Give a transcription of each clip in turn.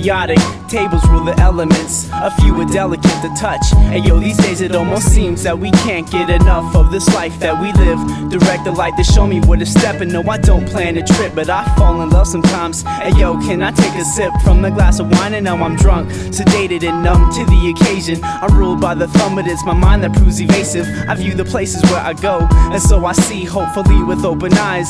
periodic. Tables rule the elements, a few are delicate to touch. And yo, these days it almost seems that we can't get enough of this life that we live. Direct the light to show me where to step, and no, I don't plan a trip, but I fall in love sometimes. And yo, can I take a sip from the glass of wine? And now I'm drunk, sedated and numb to the occasion. I'm ruled by the thumb, but it's my mind that proves evasive. I view the places where I go, and so I see, hopefully with open eyes.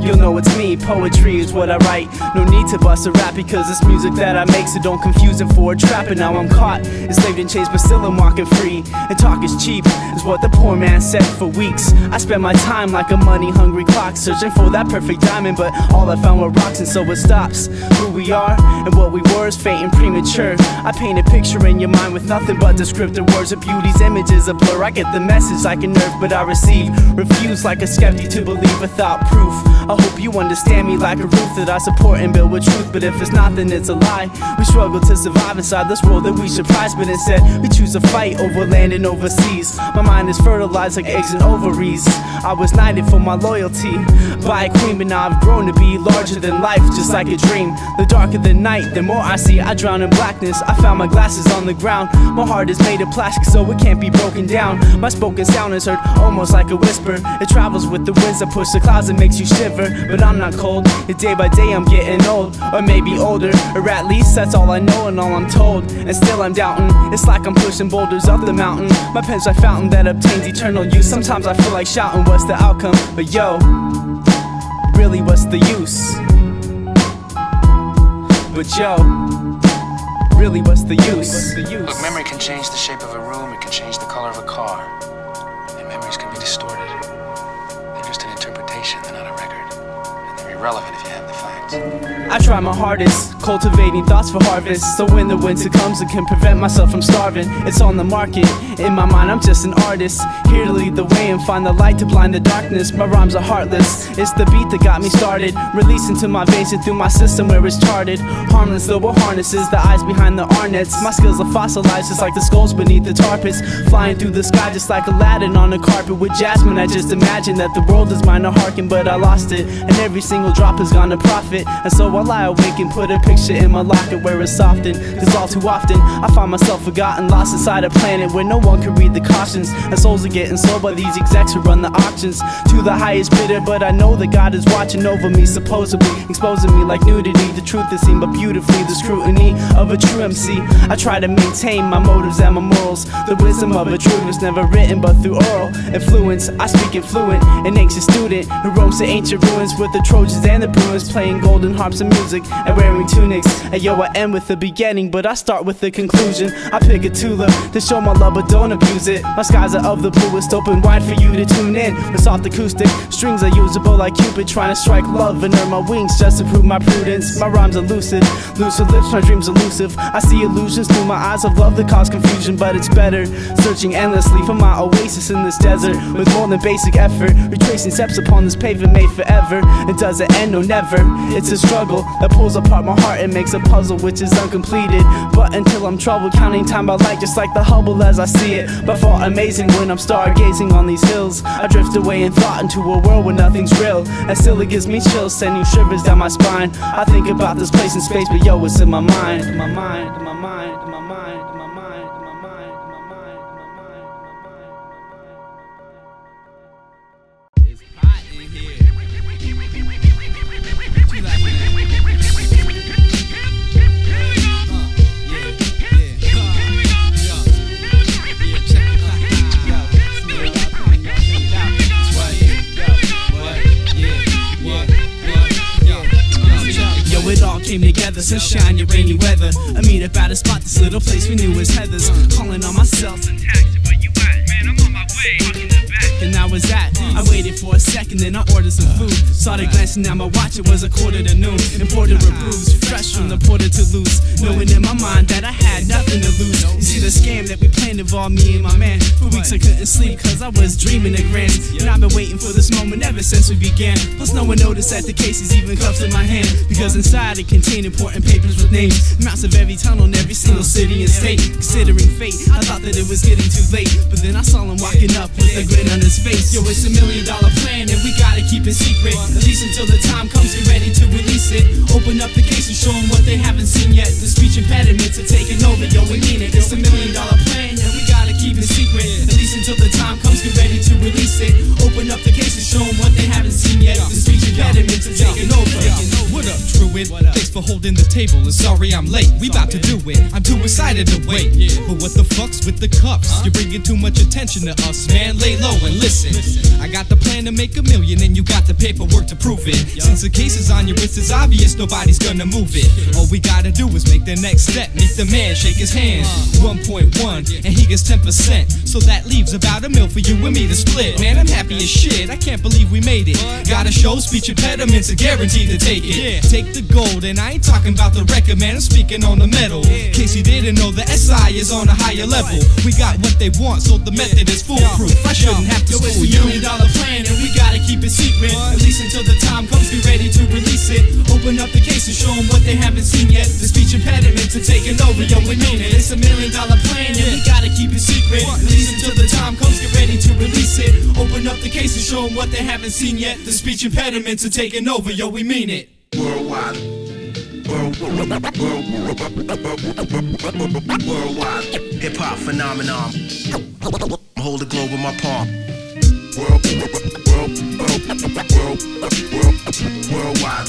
You'll know it's me, poetry is what I write. No need to bust a rap because it's music that I make, so don't confuse it for a trap. And now I'm caught, enslaved in chains, but still I'm walking free. And talk is cheap, is what the poor man said for weeks. I spent my time like a money-hungry clock, searching for that perfect diamond, but all I found were rocks, and so it stops. Who we are and what we were is fate and premature. I paint a picture in your mind with nothing but descriptive words. Of beauty's image is a blur. I get the message like a nerve, but I receive. Refuse like a skeptic to believe without proof. I hope you understand me like a roof that I support and build with truth, but if it's not, then it's a lie. We struggle to survive inside this world that we surprise, but instead we choose to fight over land and overseas. My mind is fertilized like eggs and ovaries. I was knighted for my loyalty by a queen, but now I've grown to be larger than life, just like a dream. The darker the night, the more I see, I drown in blackness. I found my glasses on the ground. My heart is made of plastic, so it can't be broken down. My spoken sound is heard almost like a whisper. It travels with the winds that push the clouds and makes you shiver. But I'm not cold, and day by day I'm getting old, or maybe older, or at least that's all I know and all I'm told. And still I'm doubting, it's like I'm pushing boulders up the mountain. My pen's a fountain that obtains eternal use. Sometimes I feel like shouting, what's the outcome? But yo, really what's the use? But yo, really what's the use? Look, memory can change the shape of a room, it can change the color of a car. And memories can be distorted. They're just an interpretation, they're not a record. And they're irrelevant if you have the facts. I try my hardest, cultivating thoughts for harvest, so when the winter comes I can prevent myself from starving. It's on the market, in my mind I'm just an artist, here to lead the way and find the light to blind the darkness. My rhymes are heartless, it's the beat that got me started, releasing to my veins and through my system where it's charted. Harmless though it harnesses the eyes behind the arnets. My skills are fossilized just like the skulls beneath the tar pits, flying through the sky just like Aladdin on a carpet with jasmine. I just imagine that the world is mine to hearken, but I lost it, and every single drop has gone to profit. And so I lie awake and put a picture in my locket where it's softened, cause all too often I find myself forgotten, lost inside a planet where no one can read the cautions. And souls are getting sold by these execs who run the auctions to the highest bidder, but I know that God is watching over me, supposedly exposing me like nudity. The truth is seen but beautifully, the scrutiny of a true MC. I try to maintain my motives and my morals. The wisdom of a truth is never written but through oral influence. I speak it fluent, an anxious student who roams the ancient ruins with the Trojans and the Bruins, playing golden harps and music and wearing tunics. And yo, I end with the beginning, but I start with the conclusion. I pick a tulip to show my love, but don't abuse it. My skies are of the bluest, open wide for you to tune in. With soft acoustic strings are usable like Cupid, trying to strike love and earn my wings just to prove my prudence. My rhymes are lucid, lucid lips, my dreams elusive. I see illusions through my eyes of love that cause confusion, but it's better searching endlessly for my oasis in this desert with more than basic effort, retracing steps upon this pavement made forever. It doesn't end, no never. It's a struggle that pulls apart my heart and makes a puzzle which is uncompleted. But until I'm troubled, counting time by light just like the Hubble as I see it. By far amazing when I'm stargazing on these hills. I drift away in thought into a world where nothing's real, and still it gives me chills, sending shivers down my spine. I think about this place in space, but yo, it's in my mind. In my mind, in my mind, in my mind, in my mind, in my mind, in my mind, in my mind, in my mind. It's hot in here. What you laughing at? It all came together, sunshine, your rainy weather. I meet up at a spot, this little place we knew was Heather's. Calling on myself. Taxi, where you at? Man, I'm on my way. And I was at. I waited for a second, then I ordered some food. Started glancing at my watch, it was 1:45. Imported a bruise, fresh from the Port of Toulouse. Knowing in my mind that I had nothing to lose. You see the a scam that we planned involved me and my man. For weeks I couldn't sleep cause I was dreaming of grand. And I've been waiting for this moment ever since we began. Plus no one noticed that the case is even cuffed in my hand, because inside it contained important papers with names, maps of every tunnel in every single city and state. Considering fate, I thought that it was getting too late, but then I saw him walking up with a grin on his face. Yo, it's $1 million plan and we gotta keep it secret, at least until the time comes, get ready to release it. Open up the case and show them what they haven't seen yet. The speech impediments are taking over, yo, we mean it. It's $1 million plan and we gotta keep it secret, at least until the time comes, get ready to release it. Open up the case and show them what they haven't seen yet. The speech impediments are taking over. What up, Drewid? Thanks for holding the table, and sorry I'm late. We about to do it, I'm too excited to wait. But what the fuck's with the cuffs? You're bringing too much attention to us, man. Lay low and listen. I got the plan to make $1 million and you got the paperwork to prove it. Since the case is on your wrist, it's obvious nobody's gonna move it. All we gotta do is make the next step. Meet the man, shake his hand. 1.1 and he gets 10%. So that leaves about $1 million for you and me to split. Man, I'm happy as shit, I can't believe we made it. Gotta show speech impediments are guaranteed to take it. Take the gold, and I ain't talking about the record, man, I'm speaking on the metal. In case you didn't know, the SI is on a higher level. We got what they want, so the method is foolproof. I shouldn't have to school you. It's $1 million plan and we gotta keep it secret, at least until the time comes, be ready to release it. Open up the case and show them what they haven't seen yet. The speech impediments are taking over, yo, we mean it. It's $1 million plan and we gotta keep it secret, at least until the time comes, get ready to release it. Open up the case and show them what they haven't seen yet. The speech impediments are taking over, yo, we mean it. Worldwide. Worldwide. Hip hop phenomenon. Hold the globe in my palm. Worldwide. Worldwide.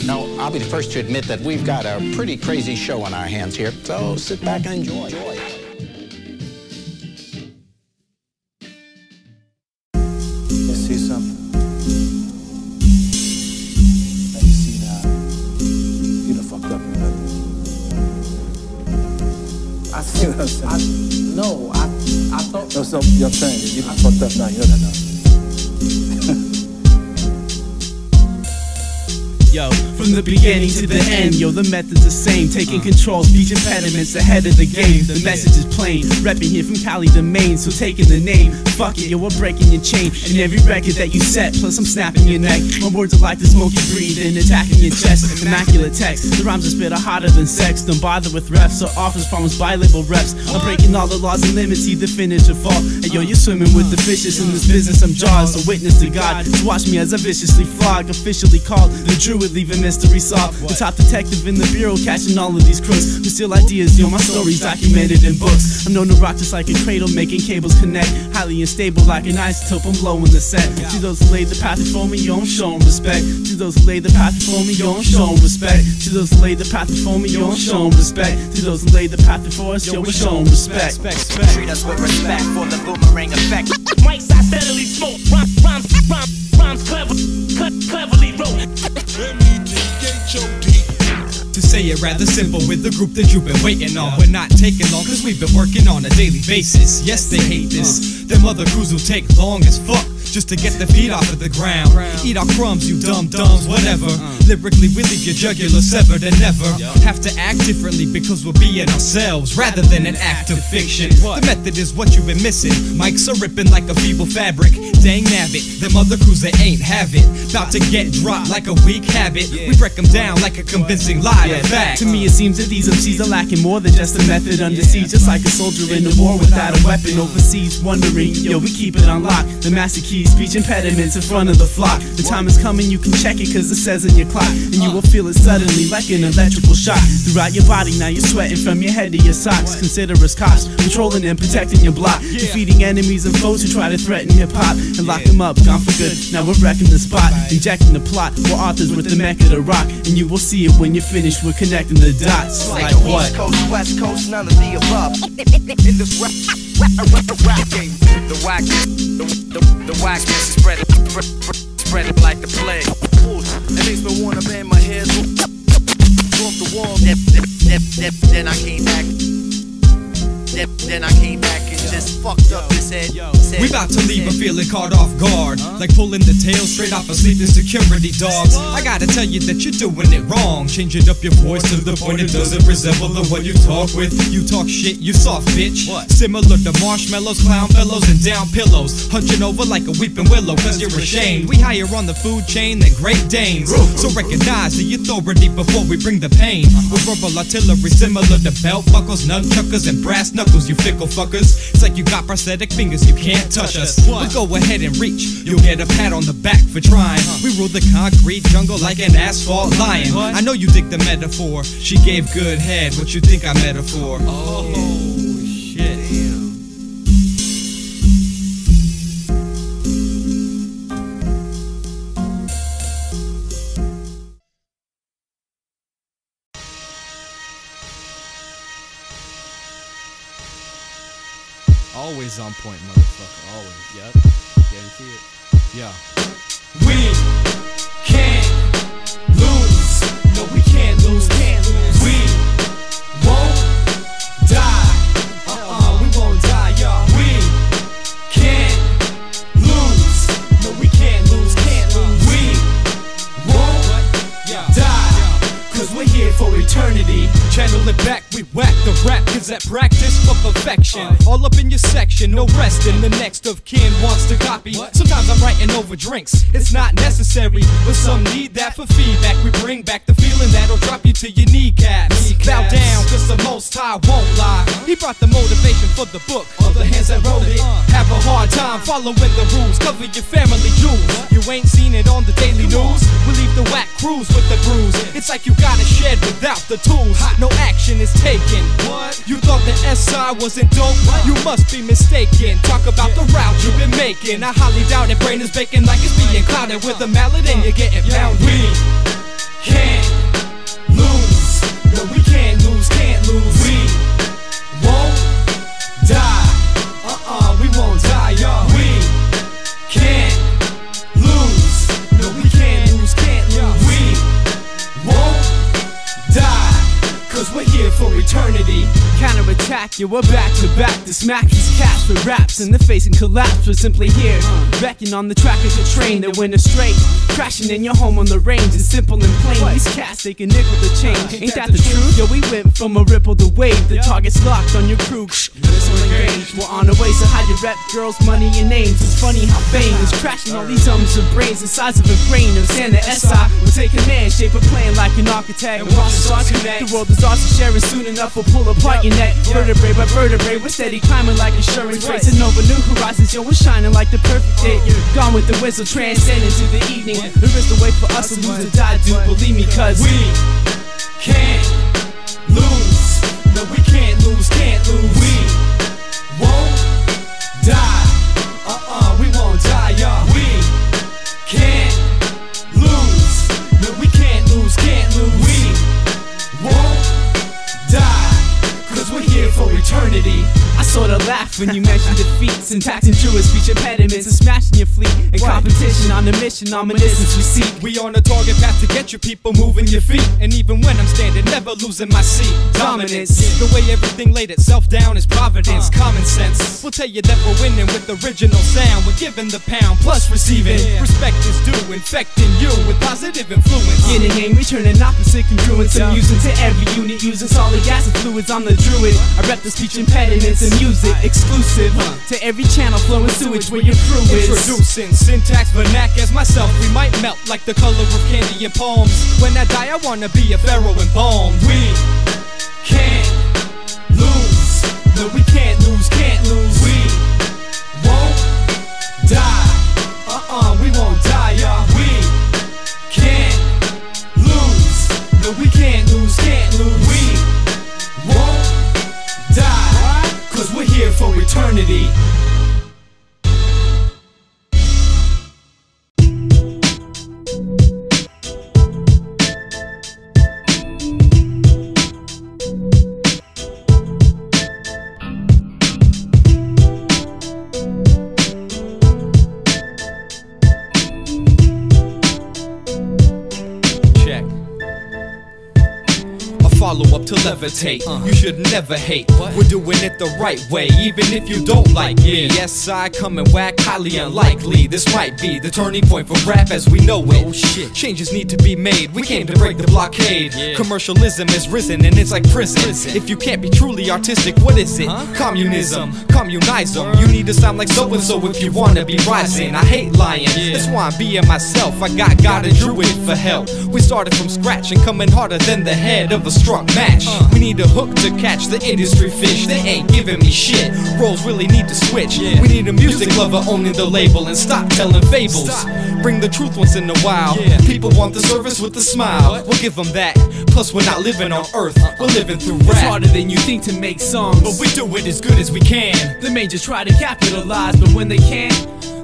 Now, I'll be the first to admit that we've got a pretty crazy show on our hands here, so sit back and enjoy. You see something? Let me see now. You done fucked up, man. I see what I'm saying. I thought... No, so, you know what I'm saying? You done fucked up now, you know that now. Yo, from the beginning to the end, yo, the method's the same. Taking control, speech impediments ahead of the game. The message is plain, repping here from Cali to Maine. So taking the name, fuck it, yo, we're breaking your chain. And every record that you set, plus I'm snapping your neck. My words are like the smoke you breathe and attacking your chest. Immaculate text, the rhymes I spit are hotter than sex. Don't bother with refs or offers promise bi-label reps. I'm breaking all the laws and limits, see the finish or fall. And yo, you're swimming with the fishes in this business, I'm Jaws. So witness to God, so watch me as I viciously flog. Officially called the Drewid, leaving mystery solved. The top detective in the bureau, catching all of these crooks who steal ideas, yo, my story's documented in books. I'm known to rock just like a cradle, making cables connect. Highly unstable like an isotope, I'm blowing the set. To those who laid the path before me, yo, I'm showing respect. To those who laid the path before me, yo, I'm showing respect. To those who laid the path before me, yo, I'm showing respect. To those who laid the path before us, yo, we're showing respect. Treat us with respect for the boomerang effect. Mics I steadily smoke, rhymes cleverly wrote. To say it rather simple, with the group that you've been waiting on. We're not taking long, cause we've been working on a daily basis. Yes, they hate this. Them other crews will take long as fuck just to get their feet off of the ground. Eat our crumbs, you dumb-dumbs, whatever. Lyrically, we leave your jugular severed and never have to act differently because we're being ourselves rather than an act of fiction. The method is what you've been missing. Mics are ripping like a feeble fabric. Dang nabbit, them other crews that ain't have it. About to get dropped like a weak habit. We break them down like a convincing lie. In fact, to me it seems that these MCs are lacking more than just a method under siege. Just like a soldier in a war without a weapon overseas. Wondering, yo, we keep it on lock. The master keys, speech impediments in front of the flock. The time is coming, you can check it cause it says in your clock. And you will feel it suddenly like an electrical shock throughout your body. Now you're sweating from your head to your socks. Consider us cops, patrolling and protecting your block. Defeating enemies and foes who try to threaten hip-hop. And lock them up, gone for good, now we're wrecking the spot. Injecting the plot, we're authors with the mecca to rock. And you will see it when you're finished with connecting the dots. Like what? East Coast, West Coast, none of the above. In this rap The waxness is spread it like the plague. It makes me wanna bang my head off the wall. Then I came back. Then I came back and just fucked up his head. We about to leave a feeling caught off guard, like pulling the tail straight off of sleeping security dogs. I gotta tell you that you're doing it wrong, changing up your voice to the point it doesn't resemble the one you talk with. You talk shit, you soft bitch. Similar to marshmallows, clown fellows, and down pillows, hunching over like a weeping willow cause you're ashamed. We higher on the food chain than Great Danes, so recognize the authority before we bring the pain. With verbal artillery similar to belt buckles, nunchuckers, and brass knuckles, you fickle fuckers. It's like you got prosthetic fingers, you can't touch us. But go ahead and reach, you'll get a pat on the back for trying. We rule the concrete jungle like an asphalt lion. I know you dig the metaphor, she gave good head, what you think I met her for? Oh shit. Always on point, motherfucker. Always. Yep. Guarantee it. Yeah. We can't lose. No, we can't lose. Can't lose. We won't die. We won't die, y'all. We can't lose. No, we can't lose. Can't lose. We won't die. Cause we're here for eternity. Channel it back, we whack the rap, cause that practice for perfection. All up in your section, no resting. The next of kin wants to copy. Sometimes I'm writing over drinks, it's not necessary, but some need that for feedback. We bring back the feeling that'll drop you to your kneecaps. Bow down, cause the Most High won't lie. He brought the motivation for the book, other hands that wrote it have a hard time following the rules. Cover your family jewels, you ain't seen it on the daily news. We leave the whack crews with the bruise. It's like you got a shed without the tools. No action is taken. What? You thought the SI wasn't dope? You must be mistaken. Talk about the route you've been making. I highly doubt it. Brain is baking like it's being clouded with a mallet and you're getting pounded. We can't lose. No, we can't lose. Can't lose. We won't die. We won't die, y'all. We can't lose. No, we can't lose. Can't lose. We won't die, cause we're here for eternity. Counterattack, yeah, we're back to back to smack these cats with raps in the face and collapse. We're simply here, wrecking on the track of the train that went astray, crashing in your home on the range. It's simple and plain. These cats, they can nickel the chain. Ain't that the truth? Yo, we went from a ripple to wave. The target's locked on your crew. Missile engaged. We're on our way, so hide your rep, girls, money, and names. It's funny how fame is crashing all these ums of brains the size of a grain of sand. The SI will take command, shape a plan like an architect. And watch us all connect. The world is ours to share, and soon enough we'll pull apart your neck. Vertebrae by vertebrae, we're steady climbing like insurance rates. And over new horizons, yo, we're shining like the perfect day. You're gone with the whistle, transcend into the evening. There is a way for us to lose or die, dude, believe me, cause we can't lose. No, we can't lose, can't lose. We won't die. We won't die, y'all. We can't lose. No, we can't lose, can't lose. We won't die, cause we're here for eternity. I sorta laugh when you mention defeat, syntax and Druid, speech impediments, and smashing your fleet. In competition, on a mission, omniscience we seek. We on a target path to get your people moving your feet. And even when I'm standing, never losing my seat. Dominance, the way everything laid itself down is providence. Common sense will tell you that we're winning with original sound. We're giving the pound, plus receiving. Respect is due, infecting you with positive influence. Getting angry, turning opposite congruence. I'm using to every unit, using solid acid fluids. I'm the Druid. I rep the speech impediments and music exclusive to every channel flowing sewage where your crew is. Introducing syntax, vernac as myself. We might melt like the color of candy and palms. When I die, I wanna be a pharaoh embalmed. We can't lose. No, we can't lose, can't lose. We won't die. We won't die, y'all. We can't lose. No, we can't lose, can't lose. We won't die, cause we're here for eternity. follow-up to levitate. You should never hate, we're doing it the right way, even if you don't like me. Yes, I come and whack, highly unlikely. This might be the turning point for rap as we know it. Oh shit, changes need to be made, we came to break the blockade. Commercialism is risen and it's like prison. If you can't be truly artistic, what is it? Communism, communize them. You need to sound like so-and-so if you wanna be rising. I hate lying, that's why I'm being myself. I got God and Drewid for help. We started from scratch and coming harder than the head of a struck match. We need a hook to catch the industry fish. They ain't giving me shit. Roles really need to switch. We need a music lover owning the label and stop telling fables. Bring the truth once in a while. People want the service with a smile. We'll give them that. Plus we're not living on earth, we're living through rap. It's harder than you think to make songs, but we do it as good as we can. The majors try to capitalize, but when they can't,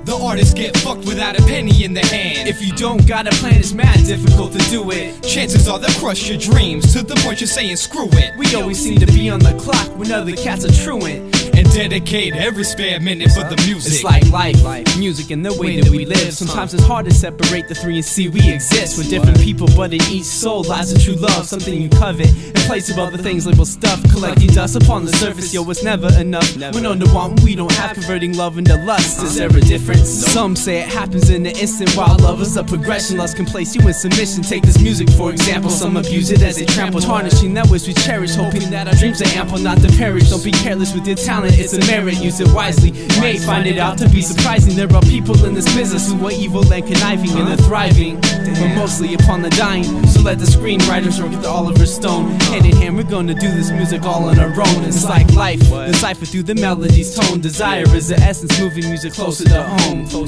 the artists get fucked without a penny in their hand. If you don't got a plan, it's mad difficult to do it. Chances are they'll crush your dreams to the point you're saying screw it. We always seem to be on the clock when other cats are truant, and dedicate every spare minute for the music. It's like life, music and the way that we live. Sometimes it's hard to separate the three and see we exist. We're different people, but in each soul lies a true love, something you covet in place of other things labeled stuff. Collecting dust upon the surface, yo, it's never enough. We're known to want what we don't have, converting love into lust. Is there a difference? Some say it happens in an instant, while love is a progression. Lust can place you in submission. Take this music for example, some abuse it as they trample, tarnishing that which we cherish, hoping that our dreams are ample, not to perish. Don't be careless with your talent, it's a merit, use it wisely. You may find it out to be surprising. There are people in this business who are evil and conniving, and they're thriving, but mostly upon the dying. So let the screenwriters work at the Oliver Stone. Hand in hand, we're gonna do this music all on our own. It's like life, decipher through the melody's tone. Desire is the essence, moving music closer to home.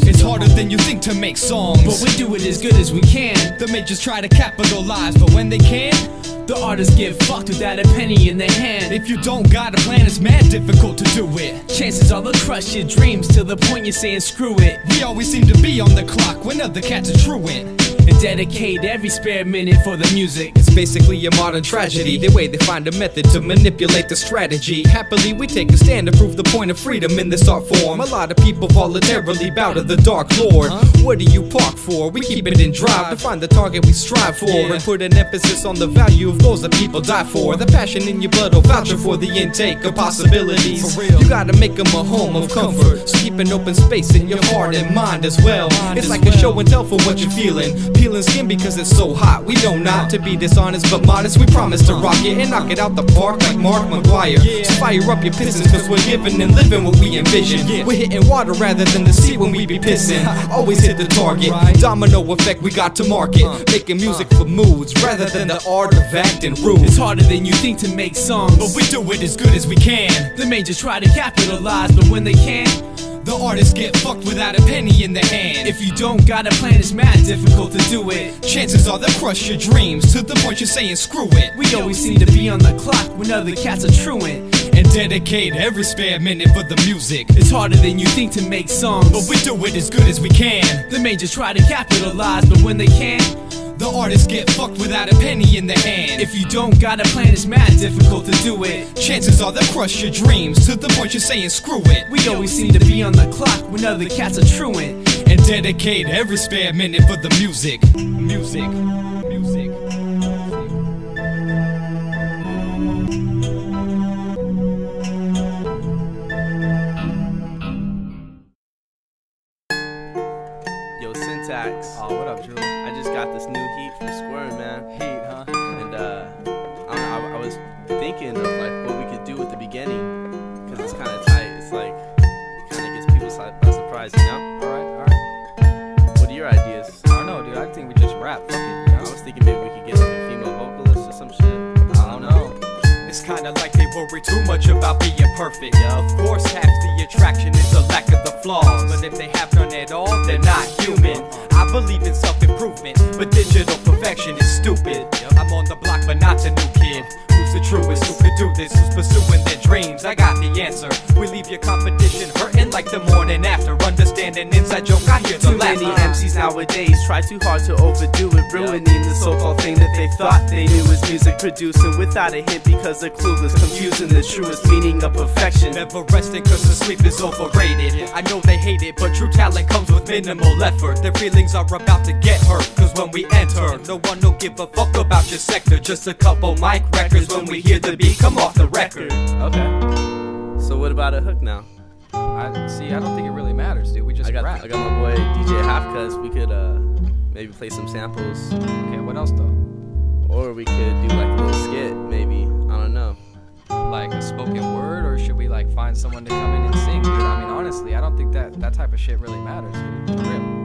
It's harder than you think to make songs, but we do it as good as we can. The majors try to capitalize, but when they can't, the artists get fucked without a penny in their hand. If you don't got a plan, it's mad difficult to do it. Chances are they'll crush your dreams to the point you're saying screw it. We always seem to be on the clock when other cats are truant, and dedicate every spare minute for the music. It's basically a modern tragedy, the way they find a method to manipulate the strategy. Happily we take a stand to prove the point of freedom in this art form. A lot of people voluntarily bow to the Dark Lord. What do you park for? We keep it in drive to find the target we strive for, and put an emphasis on the value of those that people die for. The passion in your blood will vouch for the intake of possibilities. You gotta make them a home of comfort, so keep an open space in your heart and mind as well. It's like a show and tell for what you're feeling. Peeling skin because it's so hot. We know not to be dishonest but modest. We promise to rock it and knock it out the park like Mark McGuire. So fire up your pistons, cause we're giving and living what we envision. We're hitting water rather than the sea when we be pissing. Always hit the target, domino effect we got to market. Making music for moods rather than the art of acting rude. It's harder than you think to make songs, but we do it as good as we can. The majors try to capitalize, but when they can't, the artists get fucked without a penny in their hand. If you don't got a plan, it's mad difficult to do it. Chances are they'll crush your dreams to the point you're saying screw it. We always seem to be on the clock when other cats are truant, and dedicate every spare minute for the music. It's harder than you think to make songs, but we do it as good as we can. The majors try to capitalize, but when they can't, the artists get fucked without a penny in their hand. If you don't got a plan, it's mad difficult to do it. Chances are they'll crush your dreams to the point you're saying screw it. We always seem to be on the clock when other cats are truant, and dedicate every spare minute for the music. Music. Yo, Syntax. Oh, what up, Drew? I just got this new heat from Skwirm, man. Heat, huh? And I was thinking of like what we could do at the beginning, cause it's kind of tight. It's like kind of gets people by surprise, you know? Alright. What are your ideas? I don't know, dude. I think we just rap. Fuck it, you know? I was thinking maybe we could get like a female vocalist or some shit. I don't know. It's kinda like they worry too much about being perfect. Of course, half the attraction is the lack of the flaws, but if they have none at all, they're not human. I believe in self-improvement, but digital perfection is stupid. I'm on the block, but not the new kid. Who's the truest? Who could do this? Who's pursuing their dreams? I got the answer. We leave your competition hurting like the morning after. Understand an inside joke, I hear the many MCs nowadays try too hard to overdo it, ruining the so-called thing that they thought they knew as music producing without a hint because they're clueless, confusing the truest meaning of perfection. Never resting cause the sleep is overrated. I know they hate it, but true talent comes with minimal effort. Their feelings are about to get hurt, cause when we enter, no one will give a fuck about your sector. Just a couple mic records when we hear the beat come off the record. Okay. So what about a hook now? I don't think it really matters, dude. We just rap. I got my boy DJ Havcutz. We could maybe play some samples. Okay, what else though? Or we could do like a little skit, maybe. I don't know. Like a spoken word, or should we like find someone to come in and sing, dude? I mean, honestly, I don't think that type of shit really matters, dude. For real.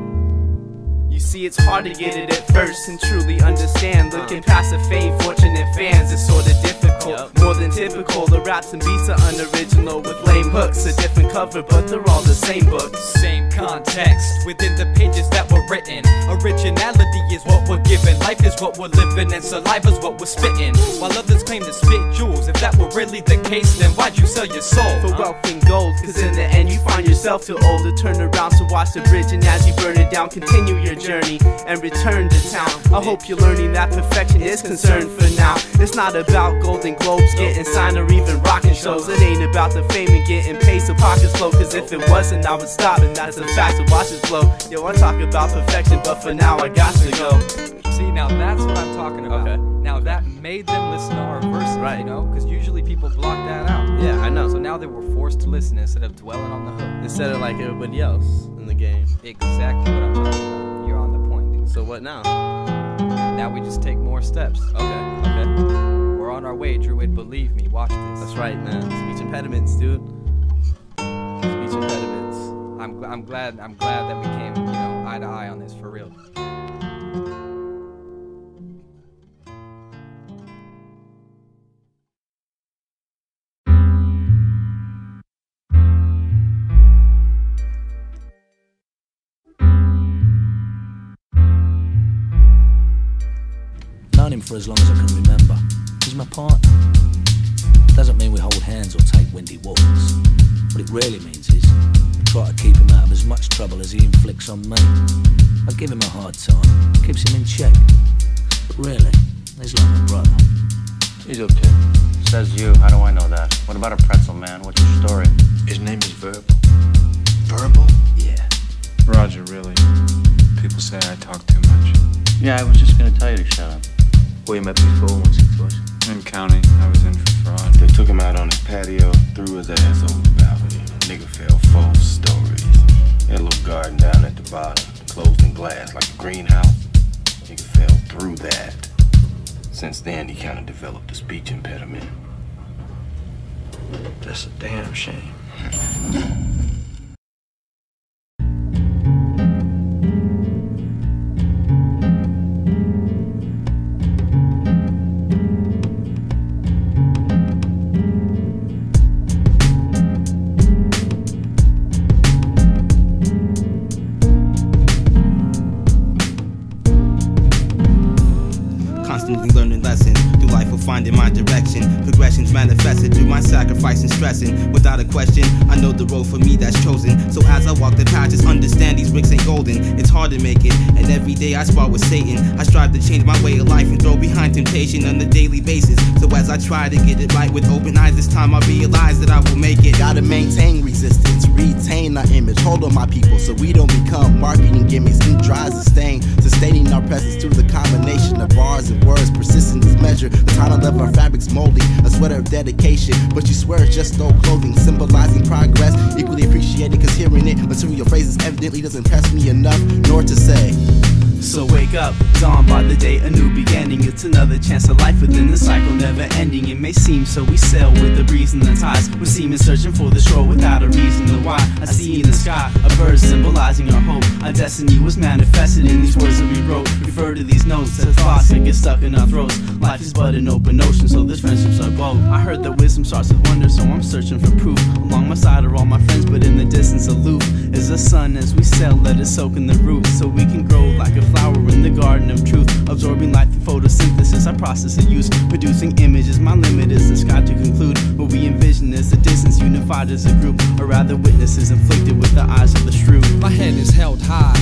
You see, it's hard to get it at first and truly understand. Looking past the fame, fortunate fans is sorta difficult. More than typical, the raps and beats are unoriginal with lame hooks. A different cover, but they're all the same book. Same context within the pages that were written. Originality is what we're given, life is what we're living, and saliva's what we're spitting. While others claim to spit jewels, if that were really the case, then why'd you sell your soul? For wealth and gold, cause in the end you find yourself too old to turn around to watch the bridge, and as you burn it down, continue your journey and return to town. I hope you're learning that perfection is concerned for now. It's not about Golden Globes, getting signed, or even rocking shows. It ain't about the fame and getting paid so pockets flow, cause if it wasn't I would stop, and that's a fact, so watch it flow. Yo, I talk about perfection, but for now I got to go. See, now that's what I'm talking about. Okay. Now that made them listen to our verses, right? You know, because usually people block that out. Yeah, I know. So now they were forced to listen instead of dwelling on the hook. Instead of like everybody else in the game. Exactly what I'm talking about. You're on the point, dude. So what now? Now we just take more steps. Okay. We're on our way, Drewid. Believe me. Watch this. That's right, man. Speech impediments, dude. Speech impediments. I'm glad that we came, you know, eye to eye on this for real. Known him for as long as I can remember. He's my partner. Doesn't mean we hold hands or take windy walks. What it really means is I try to keep him out of as much trouble as he inflicts on me. I give him a hard time, keeps him in check. But really, he's like my brother. He's okay. Says you. How do I know that? What about a pretzel, man? What's your story? His name is Verbal. Verbal? Yeah. Roger, really. People say I talk too much. Yeah, I was just gonna tell you to shut up. Who you met before, what's it was? In county, I was in for fraud. They took him out on his patio, threw his ass over the balcony. Nigga fell 4 stories. Had a little garden down at the bottom, closed in glass like a greenhouse. Nigga fell through that. Since then, he kind of developed a speech impediment. That's a damn shame. Constantly learning lessons through life of finding my direction. Progressions manifested through my sacrifice and stressing. Without a question, I know the road for me that's chosen. So as I walk the path, just understand these bricks ain't golden. It's hard to make it, and every day I spar with Satan. I strive to change my way of life and throw behind temptation on a daily basis. So as I try to get it right with open eyes, this time I realize that I will make it. Gotta maintain resistance, retain our image. Hold on my people so we don't become marketing gimmicks. Ink dries the stain, sustaining our presence through the combination of bars and words. Persistence is measured, the time of our fabrics molding. A sweater of dedication, but you swear it's just old clothing. Symbolizing progress, equally appreciated cause hearing it. Material phrases evidently doesn't impress me enough, nor to say. So wake up, dawned by the day, a new beginning. It's another chance of life within the cycle, never ending. It may seem so, we sail with the breeze and the tides. We're seeming searching for the shore without a reason to why. I see in the sky a bird symbolizing our hope. Our destiny was manifested in these words that we wrote. Refer to these notes as thoughts that get stuck in our throats. Life is but an open ocean, so this friendship's our boat. I heard that wisdom starts with wonder, so I'm searching for proof. Along my side are all my friends, but in the distance aloof is the sun. As we sail, let it soak in the roots, so we can grow like a flower in the garden of truth. Absorbing life through photosynthesis, I process and use, producing images. My limit is the sky to conclude. What we envision is the distance, unified as a group, or rather witnesses inflicted with the eyes of the shrewd. My head is held high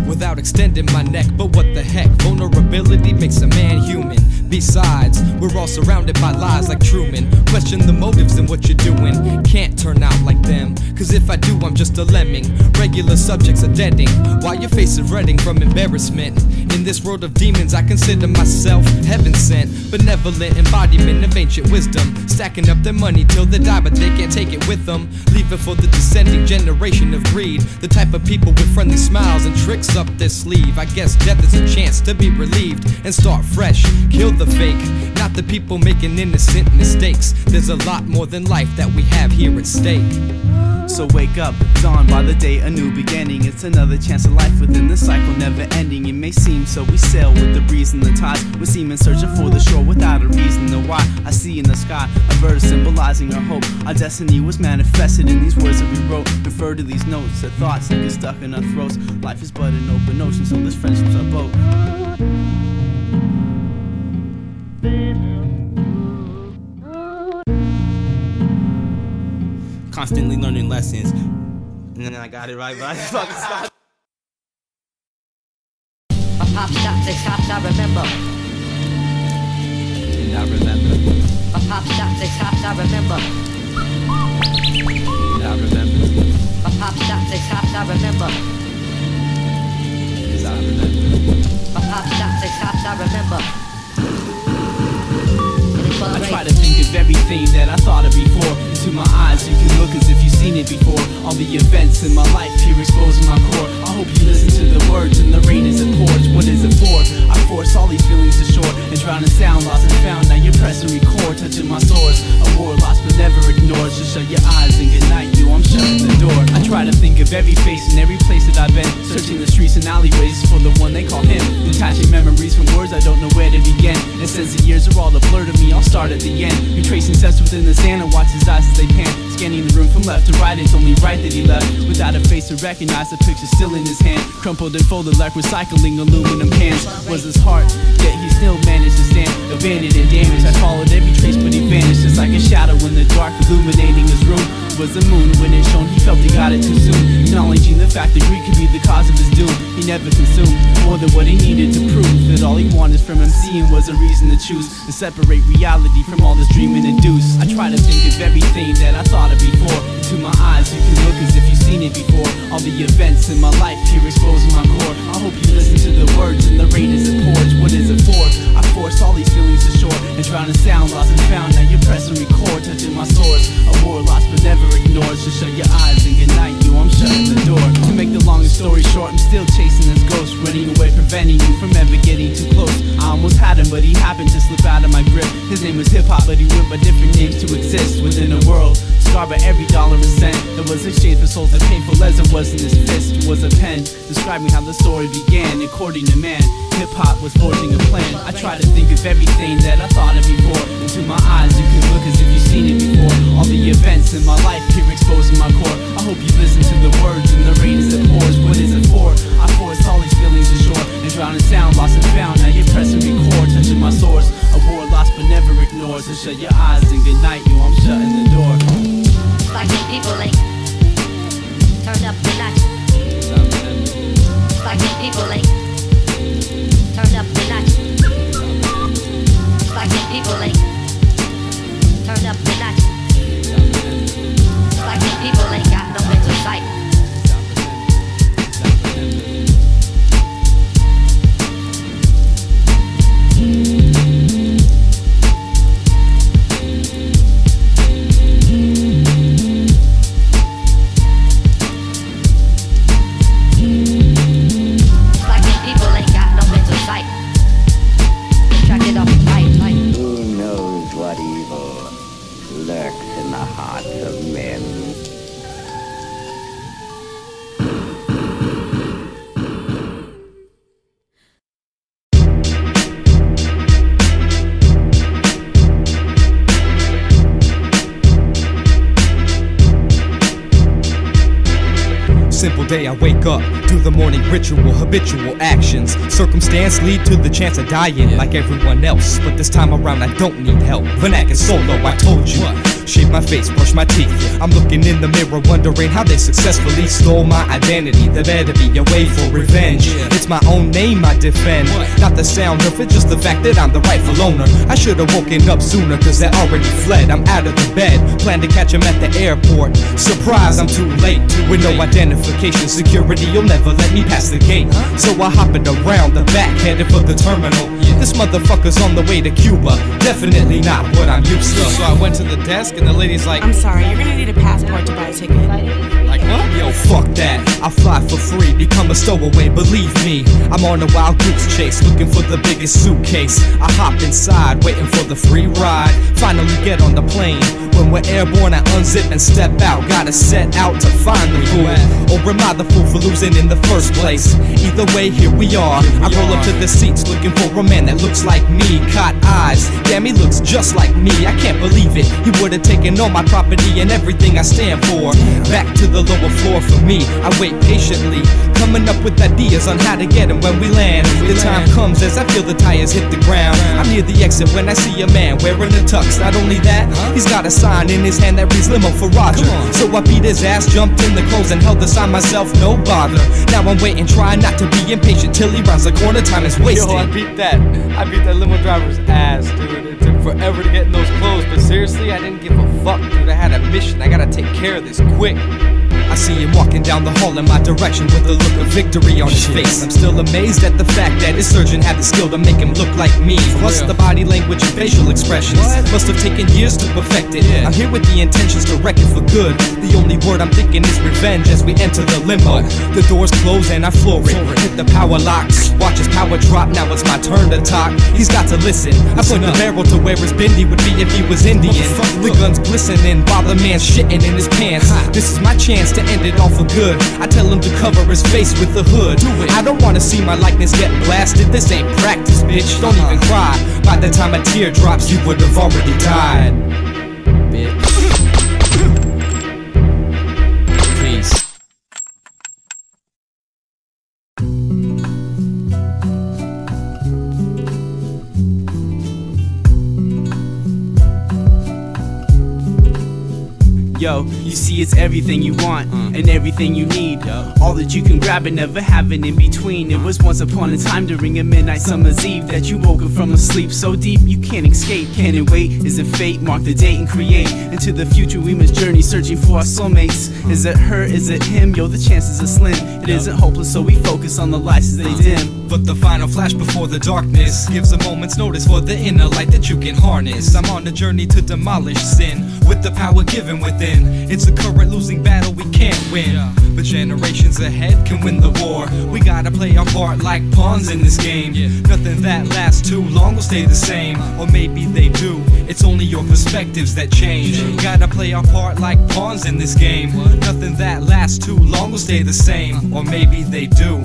without extending my neck. But what the heck, vulnerability makes a man human. Besides, we're all surrounded by lies like Truman. Question the motives in what you're doing. Can't turn out like them, cause if I do I'm just a lemming. Regular subjects are deading, while your face is redding from embarrassment. In this world of demons I consider myself heaven sent, benevolent embodiment of ancient wisdom. Stacking up their money till they die but they can't take it with them. Leave it for the descending generation of greed. The type of people with friendly smiles and tricks up their sleeve. I guess death is a chance to be relieved and start fresh. Kill the fake, not the people making innocent mistakes. There's a lot more than life that we have here at stake. So wake up, dawn by the day, a new beginning. It's another chance at life within the cycle never ending. It may seem so we sail with the breeze and the tides. We seem in searching for the shore without a reason to why. I see in the sky a bird symbolizing our hope. Our destiny was manifested in these words that we wrote. Refer to these notes, the thoughts that get stuck in our throats. Life is but an open ocean, so this friendship's our boat. Constantly learning lessons. And then I got it right, but I just fucking stopped. My pop stopped, they stopped, I remember. And I remember. My pop stopped, they stopped, I remember. And I remember. My pop stopped, they stopped, I remember. Cause I remember. My pop stopped, they stopped, I remember. I try to think of everything that I thought of before. Into my eyes you can look as if you've seen it before. All the events in my life here exposing my core. I hope you listen to the words and the rain as it pours. What is it for? I force all these feelings to shore and drown in sound, lost and found. Now you're pressing record, touching my sores. A war lost but never ignored. Just shut your eyes and good night you, I'm shutting the door. I try to think of every face and every place that I've been, searching the streets and alleyways for the one they call him. Detaching memories from words I don't know where to begin. And since the years are all a blur to me, I'll start at the end. Retracing steps within the sand and watch his eyes as they pan. Scanning the room from left to right, it's only right that he left. Without a face to recognize, the picture still in his hand. Crumpled and folded like recycling aluminum cans. Was his heart, yet he still managed to stand. Abandoned and damaged, I followed every trace but he vanished. Just like a shadow in the dark illuminating his room. It was the moon when it shone, he felt he got it too soon. Acknowledging the fact that greed could be the cause of his doom. He never consumed more than what he needed to prove that all he wanted from him seeing was a reason to choose to separate reality from all this dreaming induced. I try to think of everything that I thought of before. Into my eyes you can look as if you've seen it before. All the events in my life here exposing my core. I hope you listen to the words and the rain as it pours. What is it for? I force all these feelings to shore and drown in sound, lost and found. Now you're pressing record, touching my sores. A war lost but never ignored. Just shut your eyes and good night you, I'm shutting the door. To make the longest story short, I'm still chasing this ghost, running away, preventing you from ever getting too close. I almost had him but he happened to slip out of my grip. His name was hip hop but he went by different names to exist within a world scarred by every dollar and cent that was exchanged for souls as painful as it was in his fist. Was a pen describing how the story began. According to man, hip hop was forging a plan. I try to think of everything that I thought of before. Into my eyes you can look as if you've seen it before. All the events in my life here exposing my core. I hope you listen to the words and the rain as it pours. What is it for? I force all these feelings to shore and drown in sound, lost and found. Now you're pressing record, touching my source. A war lost but never ignored. So shut your eyes and good night you, I'm shutting the door. Like when people ain't turned up the notch. Like when people ain't turned up the notch. Like when people ain't turned up the notch. Like when people ain't got no mental sight. Simple day, I wake up, do the morning ritual, habitual actions. Circumstance lead to the chance of dying like everyone else. But this time around I don't need help. Vernac is solo, I told you. shave my face, brush my teeth. I'm looking in the mirror, wondering how they successfully stole my identity. There better be a way for revenge. It's my own name I defend, not the sound of it, just the fact that I'm the rightful owner. I should have woken up sooner, cause they already fled. I'm out of the bed, plan to catch him at the airport. Surprise, I'm too late, with no identification. Security, you'll never let me pass the gate. So I hop it around the back, headed for the terminal. This motherfucker's on the way to Cuba, definitely not what I'm used to. So I went to the desk and the lady's like, I'm sorry, you're gonna need a passport to buy a ticket. Like what? Yo, fuck that. I fly for free, become a stowaway, believe me. I'm on a wild goose chase, looking for the biggest suitcase. I hop inside, waiting for the free ride. Finally get on the plane. When we're airborne, I unzip and step out. Gotta set out to find the fool. Or am I the fool for losing in the first place? Either way, here we are. I roll up to the seats, looking for a man that looks like me. Caught eyes, damn, he looks just like me. I can't believe it, he would've taken all my property and everything I stand for. Back to the lower floor for me, I wait patiently, coming up with ideas on how to get him when we land. The time comes as I feel the tires hit the ground. I'm near the exit when I see a man wearing a tux. Not only that, he's got a sign in his hand that reads limo for Roger. So I beat his ass, jumped in the clothes and held the sign myself, no bother. Now I'm waiting, trying not to be impatient till he rounds the corner, time is wasted. Yo, I beat that limo driver's ass, dude. It took forever to get in those clothes, but seriously, I didn't give a fuck, dude. I had a mission, I gotta take care of this quick. I see him walking down the hall in my direction with a look of victory on his face. I'm still amazed at the fact that his surgeon had the skill to make him look like me. Plus the body language and facial expressions must have taken years to perfect it. I'm here with the intentions to wreck it for good. The only word I'm thinking is revenge as we enter the limo. The doors close and I floor it, hit the power locks, watch his power drop, now it's my turn to talk. He's got to listen, I point the barrel to where his bindi would be if he was Indian. The gun's glistening while the man's shitting in his pants. This is my chance to end it all for good. I tell him to cover his face with the hood. I don't wanna see my likeness get blasted. This ain't practice, bitch. Don't even cry. By the time a tear drops, you would have already died, bitch. Peace. Yo, you see it's everything you want and everything you need. All that you can grab and never have it in between. It was once upon a time during a midnight summer's eve that you woke up from a sleep so deep you can't escape. Can it wait? Is it fate? Mark the date and create. Into the future we must journey searching for our soulmates. Is it her? Is it him? Yo, the chances are slim. It isn't hopeless, so we focus on the lights as they dim. But the final flash before the darkness gives a moment's notice for the inner light that you can harness. I'm on a journey to demolish sin with the power given within. It's a current losing battle we can't win, but generations ahead can win the war. We gotta play our part like pawns in this game. Nothing that lasts too long will stay the same, or maybe they do. It's only your perspectives that change. Gotta play our part like pawns in this game. Nothing that lasts too long will stay the same, or maybe they do.